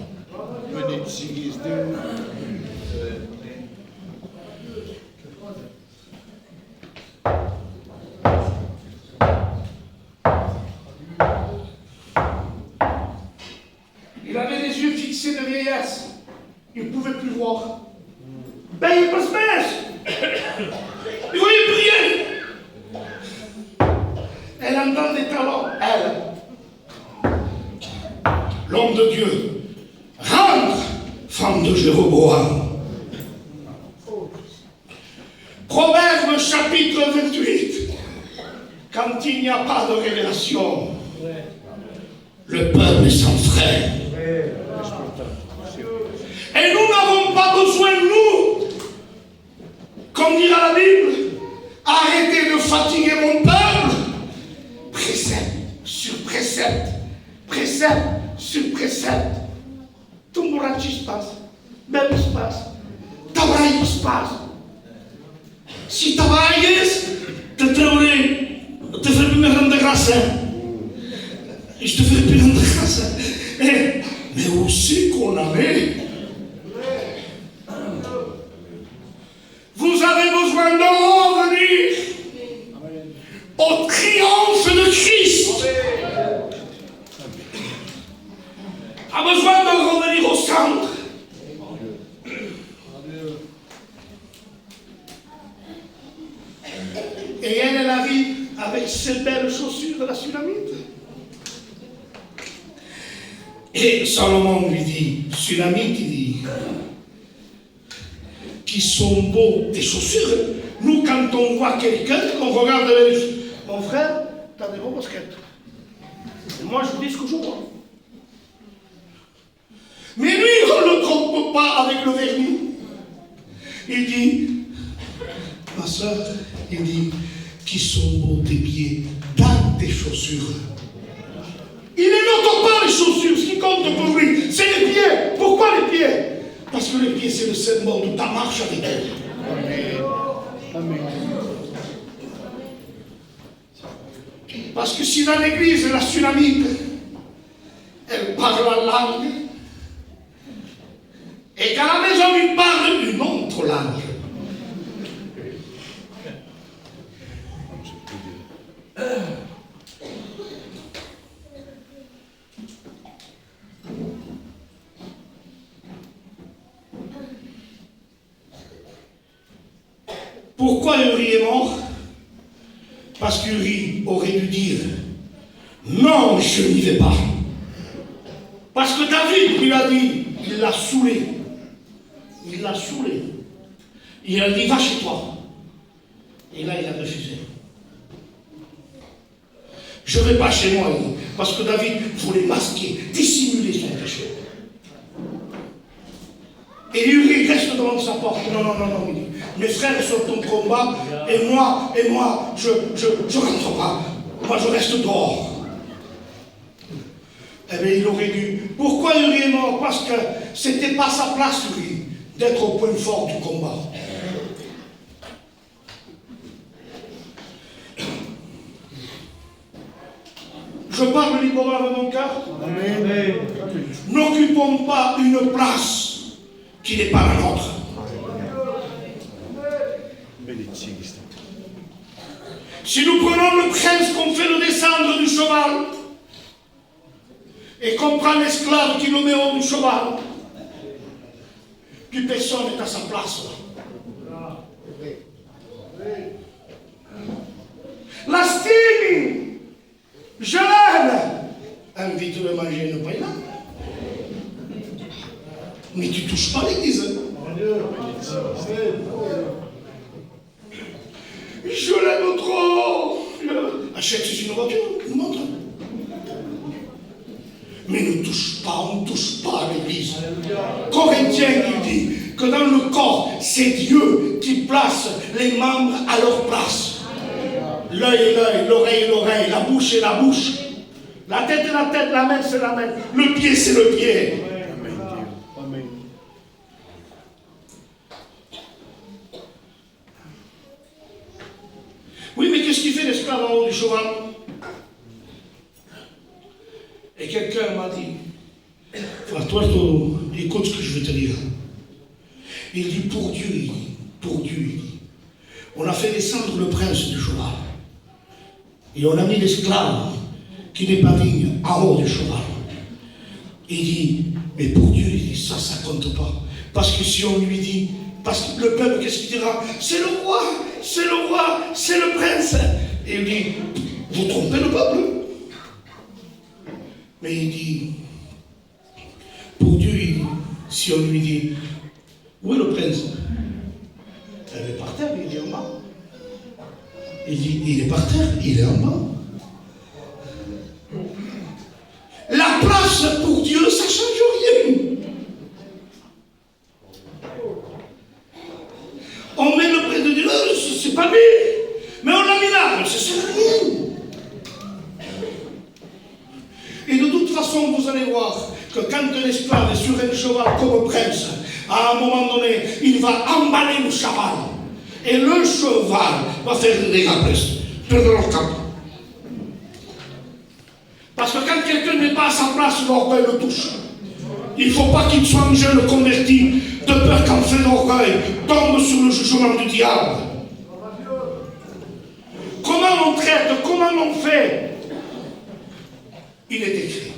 [SPEAKER 2] Il avait les yeux fixés de vieillesse. Il ne pouvait plus voir. Ben, il peut se mettre. Il voyait prier. Elle entend des talons, elle.
[SPEAKER 1] L'homme de Dieu, rentre, femme de Jéroboam.
[SPEAKER 2] Proverbe chapitre 28. Quand il n'y a pas de révélation,
[SPEAKER 1] Le peuple est sans frère.
[SPEAKER 2] et nous n'avons pas besoin, nous, comme dira la Bible, arrêtez de fatiguer mon peuple. Précepte sur précepte, précepte sur précepte. Tumurachi se passe, Bebe se passe, Tabraï se passe. Si Tabraïs, te trauré, te fait plus grande grâce. Je te fais plus grande grâce. Mais aussi qu'on avait. Vous avez besoin de revenir au triomphe de Christ. A besoin de revenir au centre. Et elle arrive avec ses belles chaussures de la Sulamite.
[SPEAKER 1] Et Salomon lui dit, Sulamite, il dit, qui sont beaux tes chaussures.
[SPEAKER 2] Nous, quand on voit quelqu'un, on regarde les... Mon frère, t'as des beaux baskets. Et moi, je vous dis ce que je vois. Mais lui, on ne le trompe pas avec le vernis. Il dit,
[SPEAKER 1] ma soeur, il dit, qui sont beaux tes pieds dans tes chaussures.
[SPEAKER 2] il ne note pas les chaussures. Ce qui compte pour lui, c'est les pieds. Pourquoi les pieds?
[SPEAKER 1] Parce que les pieds, c'est le symbole de ta marche avec elle.
[SPEAKER 2] Parce que si dans l'église, la Sulamite, elle parle la langue, et qu'à la maison, il parle une autre langue.
[SPEAKER 1] Pourquoi Uri est mort? Parce qu'Uri aurait dû dire, non, je n'y vais pas.
[SPEAKER 2] Parce que David lui a dit, il l'a saoulé. Il l'a saoulé. Il a dit, va chez toi. Et là, il a refusé. Je ne vais pas chez moi, il dit, parce que David voulait masquer, dissimuler son péché. Et Uri reste devant sa porte. Non, non, non, non, il dit, mes frères sont au combat, et moi, je rentre pas. Moi, je reste dehors. Eh bien, il aurait dû. Pourquoi Uri est mort? Parce que c'était pas sa place, Uri, d'être au point fort du combat. Je parle librement avec mon cœur. Amen. N'occupons pas une place qui n'est pas la nôtre. Si nous prenons le prince qu'on fait le descendre du cheval et qu'on prend l'esclave qui le met au du cheval, plus personne n'est à sa place. La stime, je l'aime. Invite le manger une paella. Mais tu ne touches pas l'église. Je l'aime trop. Achète une voiture, une montre. Mais ne touche pas, on ne touche pas à l'église. Corinthiens, il dit que dans le corps, c'est Dieu qui place les membres à leur place. L'œil est l'œil, l'oreille est l'oreille, la bouche est la bouche. La tête est la tête, la main c'est la main. Le pied c'est le pied. Amen. Oui, mais qu'est-ce qu'il fait l'esclave en haut du cheval? Et quelqu'un m'a dit, toi, écoute ce que je veux vais te dire. Il dit, pour Dieu, il dit, on a fait descendre le prince du cheval. Et on a mis l'esclave qui n'est pas digne en haut du cheval. Il dit, mais pour Dieu, il dit, ça compte pas. Parce que si on lui dit, parce que le peuple, qu'est-ce qu'il dira? C'est le roi, c'est le roi, c'est le prince. Et il dit, vous trompez le peuple. Mais il dit, pour Dieu, il dit, si on lui dit, où est le prince? Elle est par terre, il est en bas. Il dit, il est par terre, il est en bas. La place pour Dieu, ça ne change rien. On met le prêtre de Dieu, c'est pas lui. Mais on l'a mis là, ça ne sert à rien. Et de toute façon, vous allez voir que quand un esclave est sur un cheval comme prince, à un moment donné, il va emballer le cheval. Et le cheval va faire des dégâts de leur camp. Parce que quand quelqu'un n'est pas à sa place, l'orgueil le touche. Il ne faut pas qu'il soit un jeune converti, de peur qu'en fait l'orgueil tombe sur le jugement du diable. Comment on traite, comment on fait? Il est écrit.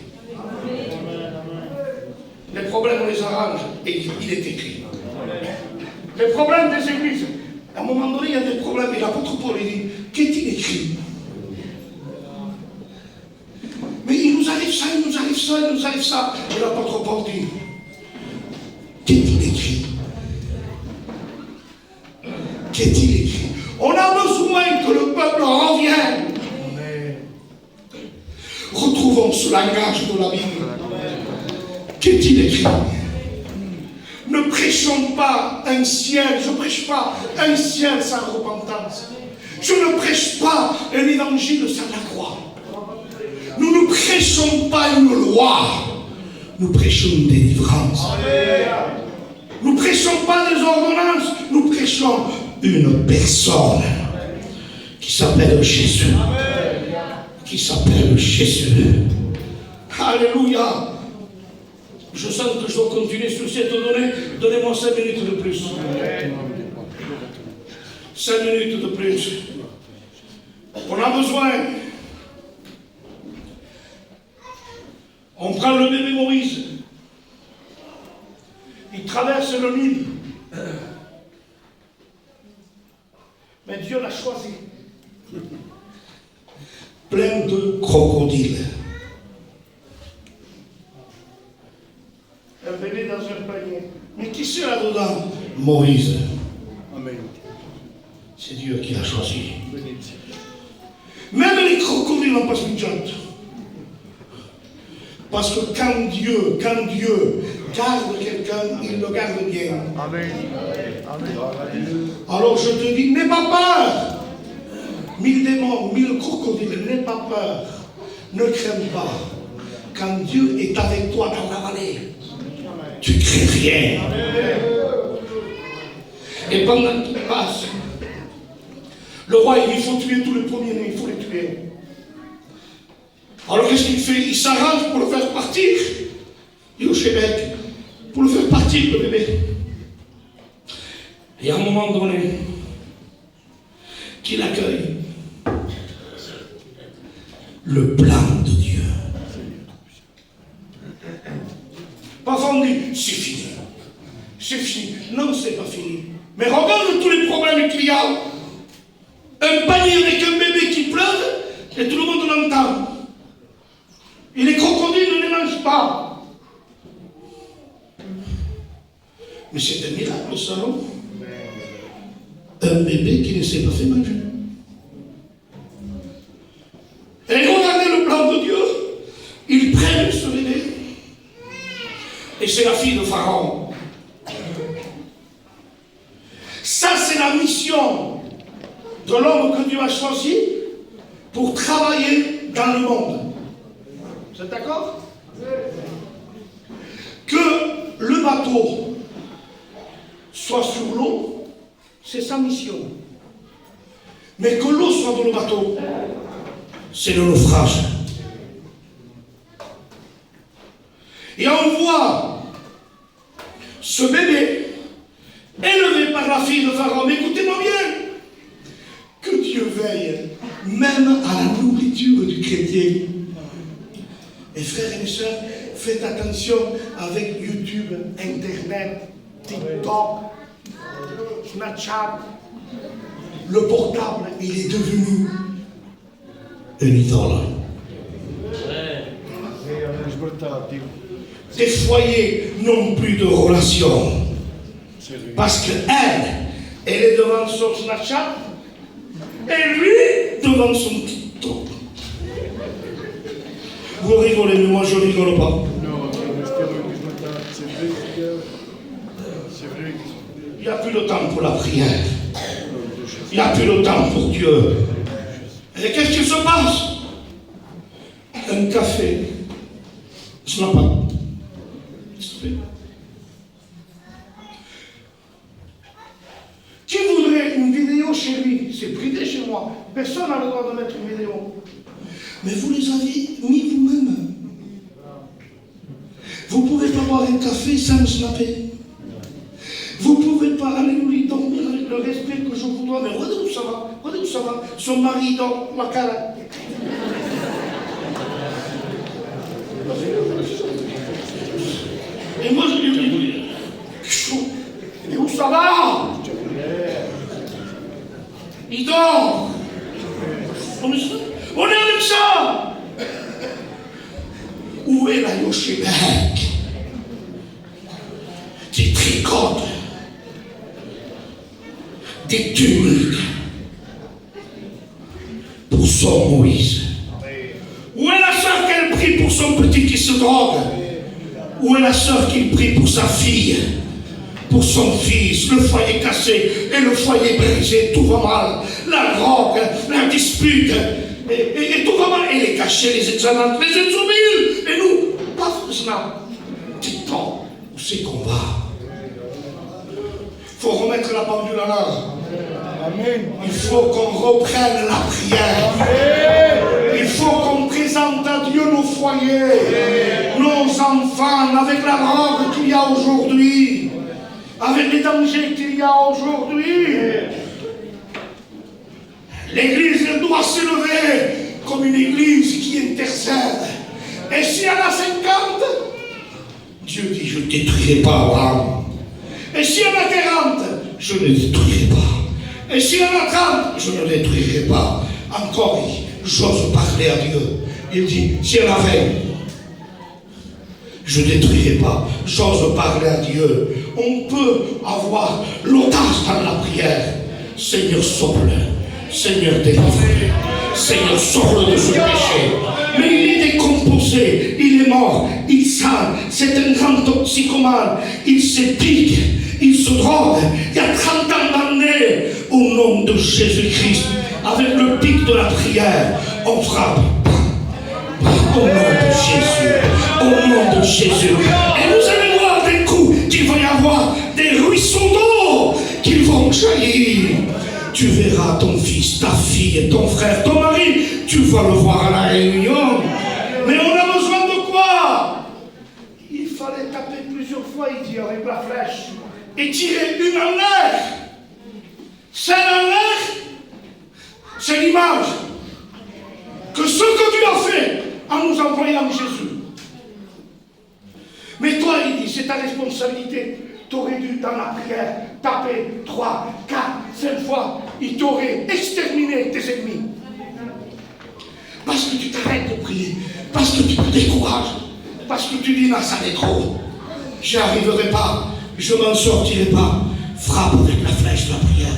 [SPEAKER 2] Les problèmes, on les arrange, et il est écrit. Les problèmes des églises, à un moment donné, il y a des problèmes, et l'apôtre Paul, il dit, qu'est-il écrit? Mais il nous arrive ça, il nous arrive ça, il nous arrive ça. Et l'apôtre Paul dit, qu'est-il écrit? Qu'est-il écrit? On a besoin que le peuple revienne. Retrouvons ce langage de la Bible. Qu'est-il écrit? Ne prêchons pas un ciel, je ne prêche pas un ciel sans repentance. Je ne prêche pas un évangile sans la croix. Nous ne prêchons pas une loi, nous prêchons une délivrance. Nous ne prêchons pas des ordonnances, nous prêchons une personne qui s'appelle Jésus. Qui s'appelle Jésus. Alléluia. Je sens que je dois continuer sur cette donnée. Donnez-moi 5 minutes de plus. 5 minutes de plus. On a besoin. On prend le bébé Moïse. Il traverse le Nil. Mais Dieu l'a choisi. Plein de crocodiles. Un bébé dans un panier. Mais qui c'est là-dedans? Moïse. Amen. C'est Dieu qui l'a choisi. Même les crocodiles n'ont pas ce job. Parce que quand Dieu garde quelqu'un, il le garde bien. Amen. Amen. Alors je te dis, n'aie pas peur. 1000 démons, 1000 crocodiles, n'aie pas peur. Ne crains pas. Quand Dieu est avec toi dans la vallée, tu ne crains rien. Et pendant qu'il passe, le roi il faut tuer tous les premiers-nés, il faut les tuer. Alors qu'est-ce qu'il fait? Il s'arrange pour le faire partir. Il est au Québec, pour le faire partir, le bébé. Et à un moment donné, qu'il accueille le plan de Dieu. Parfois on dit, c'est fini. C'est fini. Non, c'est pas fini. Mais regarde tous les problèmes qu'il y a. Un panier avec un bébé qui pleure, et tout le monde l'entend. Et les crocodiles ne les mangent pas. Mais c'est un miracle, ça, non? Un bébé qui ne s'est pas fait manger. Et regardez le plan de Dieu. Ils prennent ce bébé. Et c'est la fille de Pharaon. Ça, c'est la mission de l'homme que Dieu a choisi pour travailler dans le monde. Vous êtes d'accord? Que le bateau soit sur l'eau, c'est sa mission. Mais que l'eau soit dans le bateau, c'est le naufrage. Et on voit ce bébé, élevé par la fille de Pharaon, mais écoutez-moi bien, que Dieu veille même à la nourriture du chrétien. Et frères et mes sœurs, faites attention avec YouTube, Internet, TikTok, Snapchat. Le portable, il est devenu un idole. Des foyers n'ont plus de relation. Parce qu'elle est devant son Snapchat et lui devant son TikTok. Vous rigolez, mais moi je rigole pas.
[SPEAKER 4] Non, c'est vrai.
[SPEAKER 2] Il n'y a plus de temps pour la prière. Il n'y a plus de temps pour Dieu. Et qu'est-ce qui se passe? Un café. Ce n'est pas. Qui voudrait une vidéo chez lui? C'est privé chez moi. Personne n'a le droit de mettre une vidéo. Mais vous les avez mis vous-même. Vous ne pouvez pas boire un café sans snapper. Vous ne pouvez pas aller au lit dormir avec le respect que je vous dois. Mais regardez où ça va. Regardez où ça va. Son mari dort ma cara. Et moi je lui dis, et où ça va? Il dort. On est avec ça. Où est la Yoshebek qui tricote des tumultes pour son Moïse? Où est la sœur qu'elle prie pour son petit qui se drogue? Où est la sœur qui prie pour sa fille, pour son fils? Le foyer cassé et le foyer brisé, tout va mal. La drogue, la dispute, et tout va mal. Et les cachets, les examens, les insoumis. Et nous, pas forcément. Dis-toi, où c'est qu'on va? Il faut remettre la pendule à l'heure.
[SPEAKER 4] Amen.
[SPEAKER 2] Il faut qu'on reprenne la prière. Il faut qu'on présente à Dieu nos foyers, nos enfants, avec la drogue qu'il y a aujourd'hui, avec les dangers qu'il y a aujourd'hui. L'Église doit s'élever comme une Église qui intercède. Et si elle a 50, Dieu dit, je ne détruirai pas Abraham. Et si elle a 40, je ne détruirai pas. Et si elle a 30, je ne détruirai pas. Encore, j'ose parler à Dieu. Il dit, si elle a 20, je ne détruirai pas. J'ose parler à Dieu. On peut avoir l'audace dans la prière. Seigneur, sauve-le. Seigneur, délivre-le. Seigneur, sauve-le de ce péché. Mais il est décomposé, il est mort, il sale, c'est un grand toxicomane, il se pique, il se drogue, il y a 30 ans d'années, au nom de Jésus-Christ, avec le pic de la prière, on frappe. Au nom de Jésus, au nom de Jésus. Et vous allez voir des coups qu'il va y avoir des ruisseaux d'eau qui vont jaillir. Tu verras ton fils, ta fille, ton frère, ton mari, tu vas le voir à la réunion. Mais on a besoin de quoi? Il fallait taper plusieurs fois, il dit, avec la flèche, et tirer une en l'air. Celle en l'air, c'est l'image que ce que tu as fait en nous envoyant Jésus. Mais toi, il dit, c'est ta responsabilité. Tu aurais dû, dans la prière, taper 3, 4, 5 fois. Il t'aurait exterminé tes ennemis. Parce que tu t'arrêtes de prier. Parce que tu te décourages. Parce que tu dis, non, ça n'est trop. J'y arriverai pas. Je m'en sortirai pas. Frappe avec la flèche de la prière.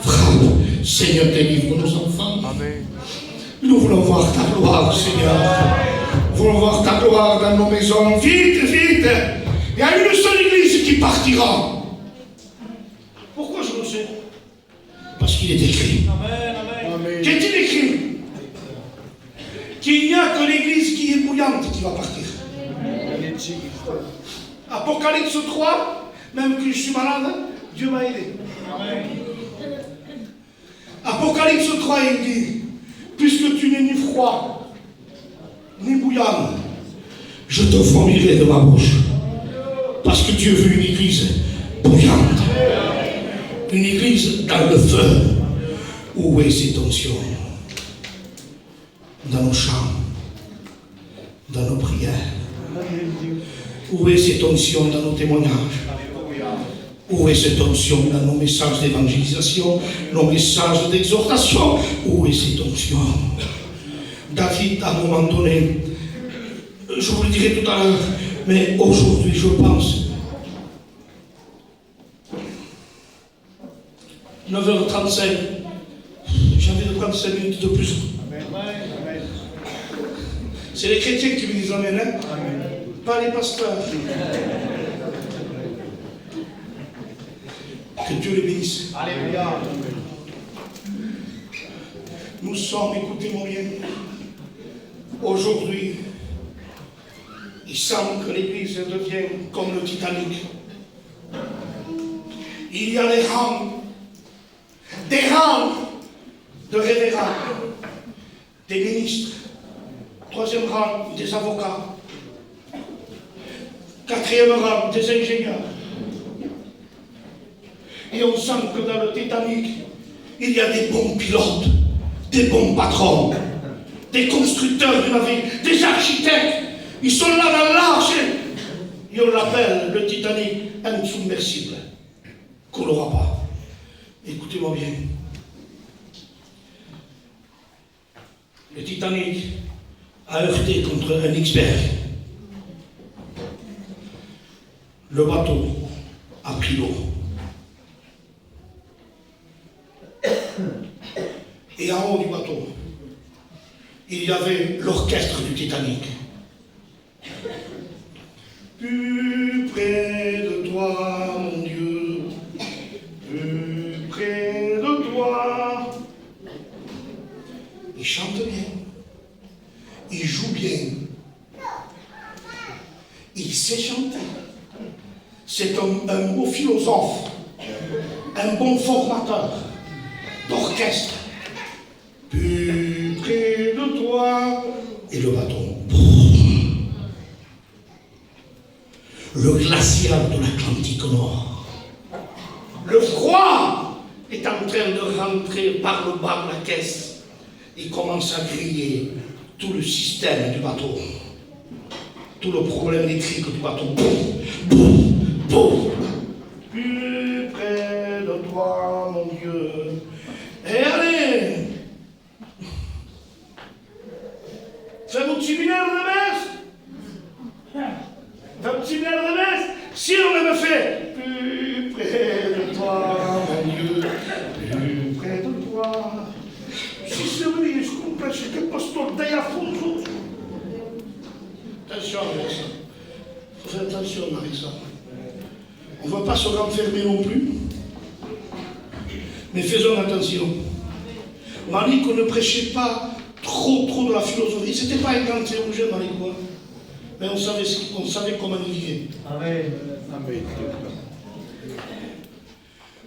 [SPEAKER 2] Frappe. Seigneur, délivre nos enfants.
[SPEAKER 4] Amen.
[SPEAKER 2] Nous voulons voir ta gloire, Seigneur. Nous voulons voir ta gloire dans nos maisons. Vite, vite. Il y a une seule église qui partira. Pourquoi je le sais? Parce qu'il est écrit.
[SPEAKER 4] Amen.
[SPEAKER 2] Qu'est-il écrit? Qu'il n'y a que l'église qui est bouillante qui va partir. Apocalypse 3, même que je suis malade, Dieu m'a aidé. Apocalypse 3, il dit, puisque tu n'es ni froid, ni bouillant, je te vomirai de ma bouche. Parce que Dieu veut une église bouillante. Une église dans le feu. Où est cette onction? Dans nos chants, dans nos prières. Où est cette onction dans nos témoignages? Où est cette onction dans nos messages d'évangélisation, nos messages d'exhortation? Où est cette onction? David, à un moment donné, je vous le dirai tout à l'heure, mais aujourd'hui, je pense, 9h35, j'ai envie de prendre 5 minutes de plus. C'est les chrétiens qui me disent amen, hein? Pas les pasteurs. Que Dieu les bénisse.
[SPEAKER 4] Alléluia.
[SPEAKER 2] Nous sommes, écoutez-moi bien, aujourd'hui, il semble que l'Église devienne comme le Titanic. Il y a des rangs de révérends, des ministres, 3e rang des avocats, 4e rang des ingénieurs. Et on sent que dans le Titanic, il y a des bons pilotes, des bons patrons, des constructeurs du navire, des architectes. Ils sont là dans l'arche. Et on l'appelle le Titanic insubmersible. Coulera pas. Écoutez-moi bien. Le Titanic a heurté contre un iceberg. Le bateau a pris l'eau. Et en haut du bateau, il y avait l'orchestre du Titanic. Plus près de toi, mon Dieu, plus près de toi. Il chante bien, il joue bien, il sait chanter. C'est un beau philosophe, un bon formateur d'orchestre. Plus près de toi. Et le bateau. Le glacial de l'Atlantique Nord. Le froid est en train de rentrer par le bas de la caisse. Il commence à griller tout le système du bateau. Tout le problème électrique du bateau. Boum, boum, boum. Plus près de toi, mon Dieu. Et allez! Fais votre séminaire de messe. Fais votre séminaire de messe. Si on me fait plus près de toi, mon Dieu, plus près de toi. Si c'est vrai, je comprends ce que le pasteur dit à fond. Attention avec ça. Il faut faire attention avec ça. On ne va pas se renfermer non plus. Mais faisons attention. Malik, on ne prêchait pas trop de la philosophie. C'était pas un grand théologien, Malik, mais on savait comment il vivait.
[SPEAKER 4] Amen. Amen.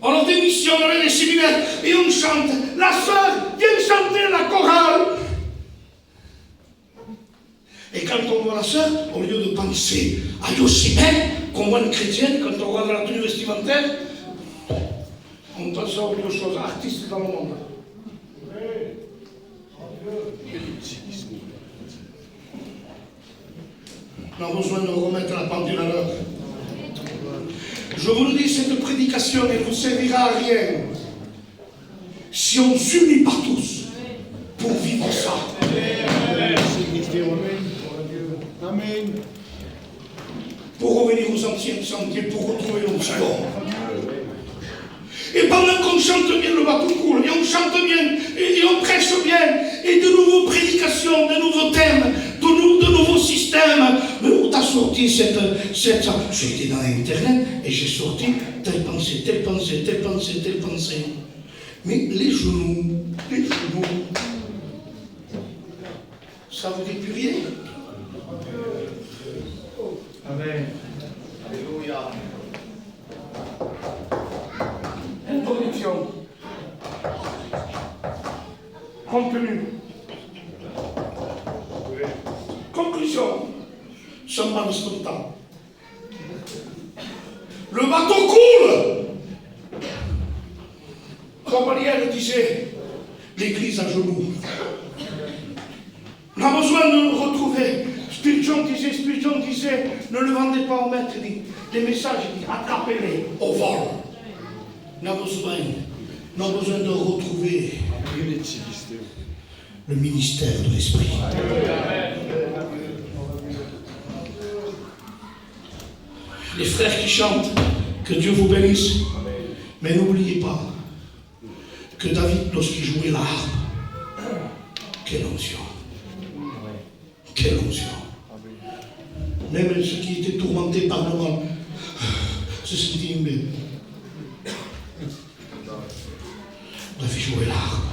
[SPEAKER 2] On a des missions, on a des séminaires, et on chante. La sœur vient chanter la chorale. Et quand on voit la sœur, au lieu de penser à Yoshibet, qu'on voit une chrétienne, quand on regarde la tenue vestimentaire, on pense à autre chose, artiste dans le monde. On a besoin de remettre la pendule à l'heure. Je vous le dis, cette prédication, elle ne vous servira à rien si on ne s'unit pas tous pour vivre ça.
[SPEAKER 4] Amen.
[SPEAKER 2] Pour revenir aux anciens sentiers, pour retrouver l'onction. Et pendant qu'on chante bien, le bateau coule, et on chante bien, et on prêche bien, et de nouveaux prédications, de nouveaux thèmes, de nouveaux systèmes. Mais où t'as sorti cette... J'étais dans Internet, et j'ai sorti telle pensée, telle pensée, telle pensée, telle pensée. Mais les genoux, ça vous dit plus rien.
[SPEAKER 4] Amen. Alléluia.
[SPEAKER 2] Introduction. Contenu. Conclusion. Champagne spontan. Le bateau coule. Cavalière disait, l'église à genoux. On a besoin de retrouver. Spurgeon disait, ne le vendez pas au maître, dit, les messages, il dit, attrapez-les au vol. On a besoin de retrouver le ministère de l'Esprit. Les frères qui chantent, que Dieu vous bénisse. Mais n'oubliez pas que David, lorsqu'il jouait la harpe, quelle onction. Quelle onction. Même ceux qui étaient tourmentés par le mal se sentaient humbles. David jouait la harpe.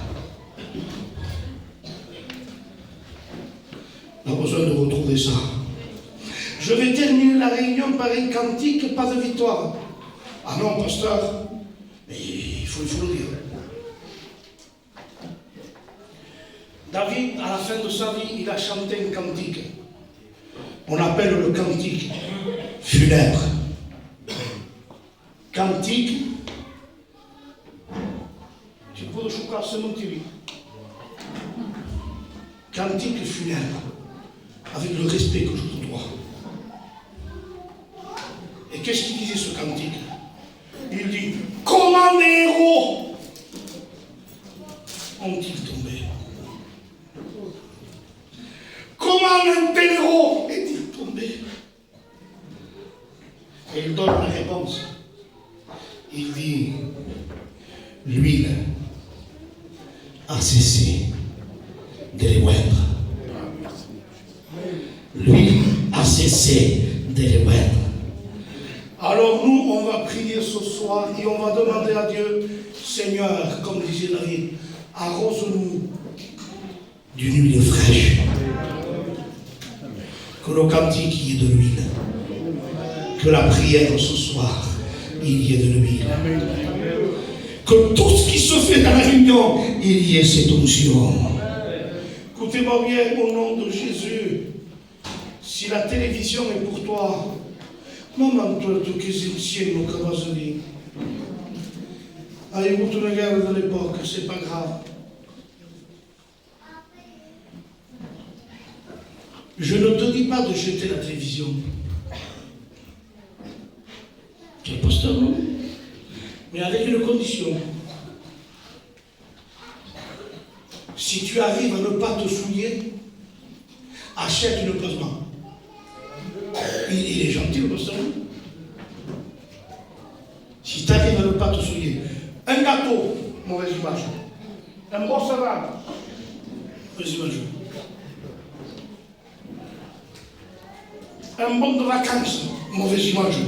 [SPEAKER 2] On a besoin de retrouver ça. Je vais terminer la réunion par un cantique, pas de victoire. Ah non, pasteur, mais il faut le dire. David, à la fin de sa vie, il a chanté un cantique. On appelle le cantique funèbre. Cantique, tu peux choquer ce mot TV. Cantique funèbre, avec le respect que je vous dois. Et qu'est-ce qu'il disait ce cantique? Il dit, comment les héros ont-ils tombé? Comment un tel héros est-il tombé? Et il donne la réponse. Il dit, l'huile a cessé de les oindre. L'huile a cessé de les oindre. Alors nous, on va prier ce soir et on va demander à Dieu, Seigneur, comme disait David, arrose-nous d'une huile fraîche. Que le cantique y ait de l'huile. Que la prière ce soir, il y ait de l'huile. Que tout ce qui se fait dans la réunion, il y ait cette onction. Écoutez-moi bien, au nom de Jésus, si la télévision est pour toi, maman, toi, tu qui es ciel, nous cavazoli. Avez-vous tout le guerre de l'époque, c'est pas grave. Je ne te dis pas de jeter la télévision. Tu es pasteur, non? Mais avec une condition. Si tu arrives à ne pas te souiller, achète une plasma. Il est gentil, le pasteur. Si tu arrives à ne pas te souiller, un gâteau, mauvaise image. Un brosse à dents, mauvaise image. Un bon de vacances, mauvaise image.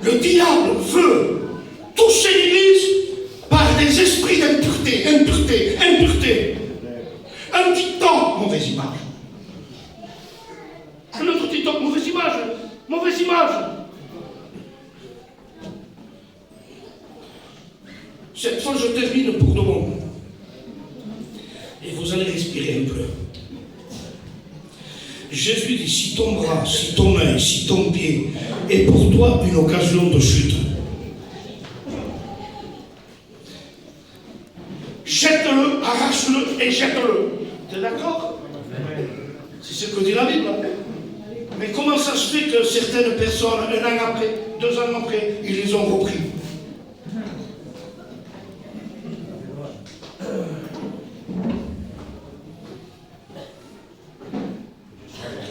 [SPEAKER 2] Le diable veut toucher l'Église par des esprits d'impureté, impureté. Un TikTok, mauvaise image. Un autre TikTok, mauvaise image. Cette fois, je termine pour de bon. Et vous allez respirer un peu. Jésus dit, si ton bras, si ton main, si ton pied est pour toi une occasion de chute, jette-le, arrache-le et jette-le. T'es d'accord? C'est ce que dit la Bible. Mais comment ça se fait que certaines personnes, 1 an après, 2 ans après, ils les ont repris?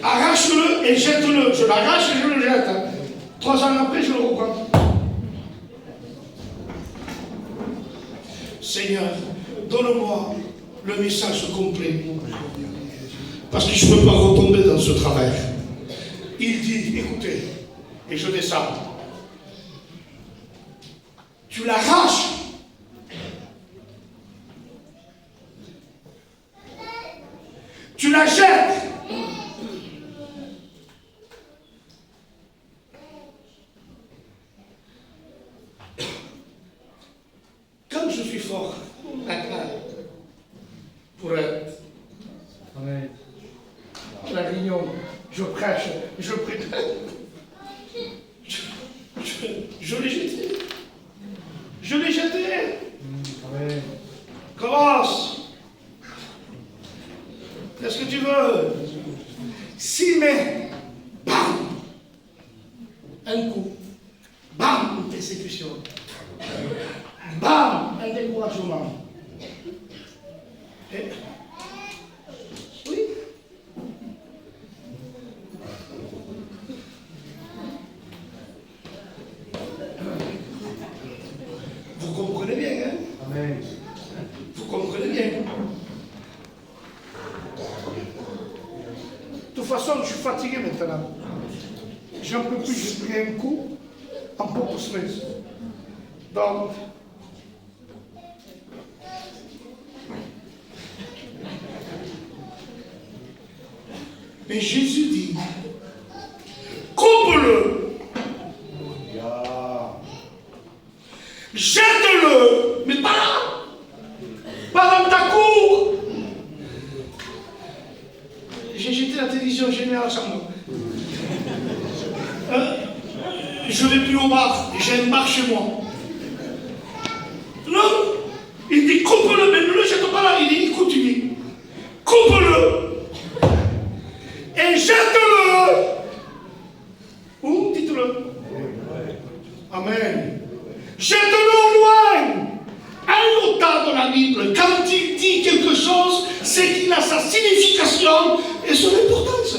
[SPEAKER 2] Arrache-le et jette-le. Je l'arrache et je le jette. 3 ans après, je le reprends. Seigneur, donne-moi le message complet. Parce que je ne peux pas retomber dans ce travers. Il dit, écoutez, et je descends. Tu l'arraches. Tu la jettes. Quand je suis fort, pour la réunion, je prêche, je prie. Je l'ai jeté. Je l'ai jeté.
[SPEAKER 4] Amen.
[SPEAKER 2] Commence. Qu'est-ce que tu veux? 6 mai. Bam. Un coup. Bam. Une persécution. Bam. Un découragement. Et... Oui. Vous comprenez bien, hein?
[SPEAKER 4] Amen.
[SPEAKER 2] Vous comprenez bien. De toute façon, je suis fatigué maintenant. J'en peux plus, j'ai pris un coup en beaucoup de semaines. Donc, mais Jésus dit, coupe-le, jette-le, mais pas là, pas dans ta cour. J'ai jeté la télévision, j'ai mis à la chambre. Je vais plus au bar, j'ai un bar chez moi. Non, il dit coupe-le, mais ne le jette pas là, il dit écoute, il dit coupe-le et jette-le. Où? Dites-le. Amen. Jette-le au loin. Un auteur dans la Bible, quand il dit quelque chose, c'est qu'il a sa signification et son importance.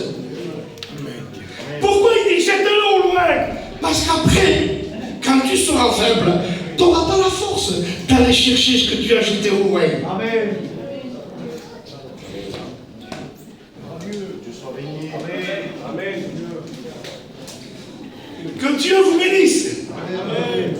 [SPEAKER 2] Pourquoi il dit jette-le au loin? Parce qu'après, quand tu seras faible, tu n'auras pas la force d'aller chercher ce que tu as jeté au loin.
[SPEAKER 4] Amen. Dieu soit béni. Amen. Amen.
[SPEAKER 2] Que Dieu vous bénisse.
[SPEAKER 4] Amen.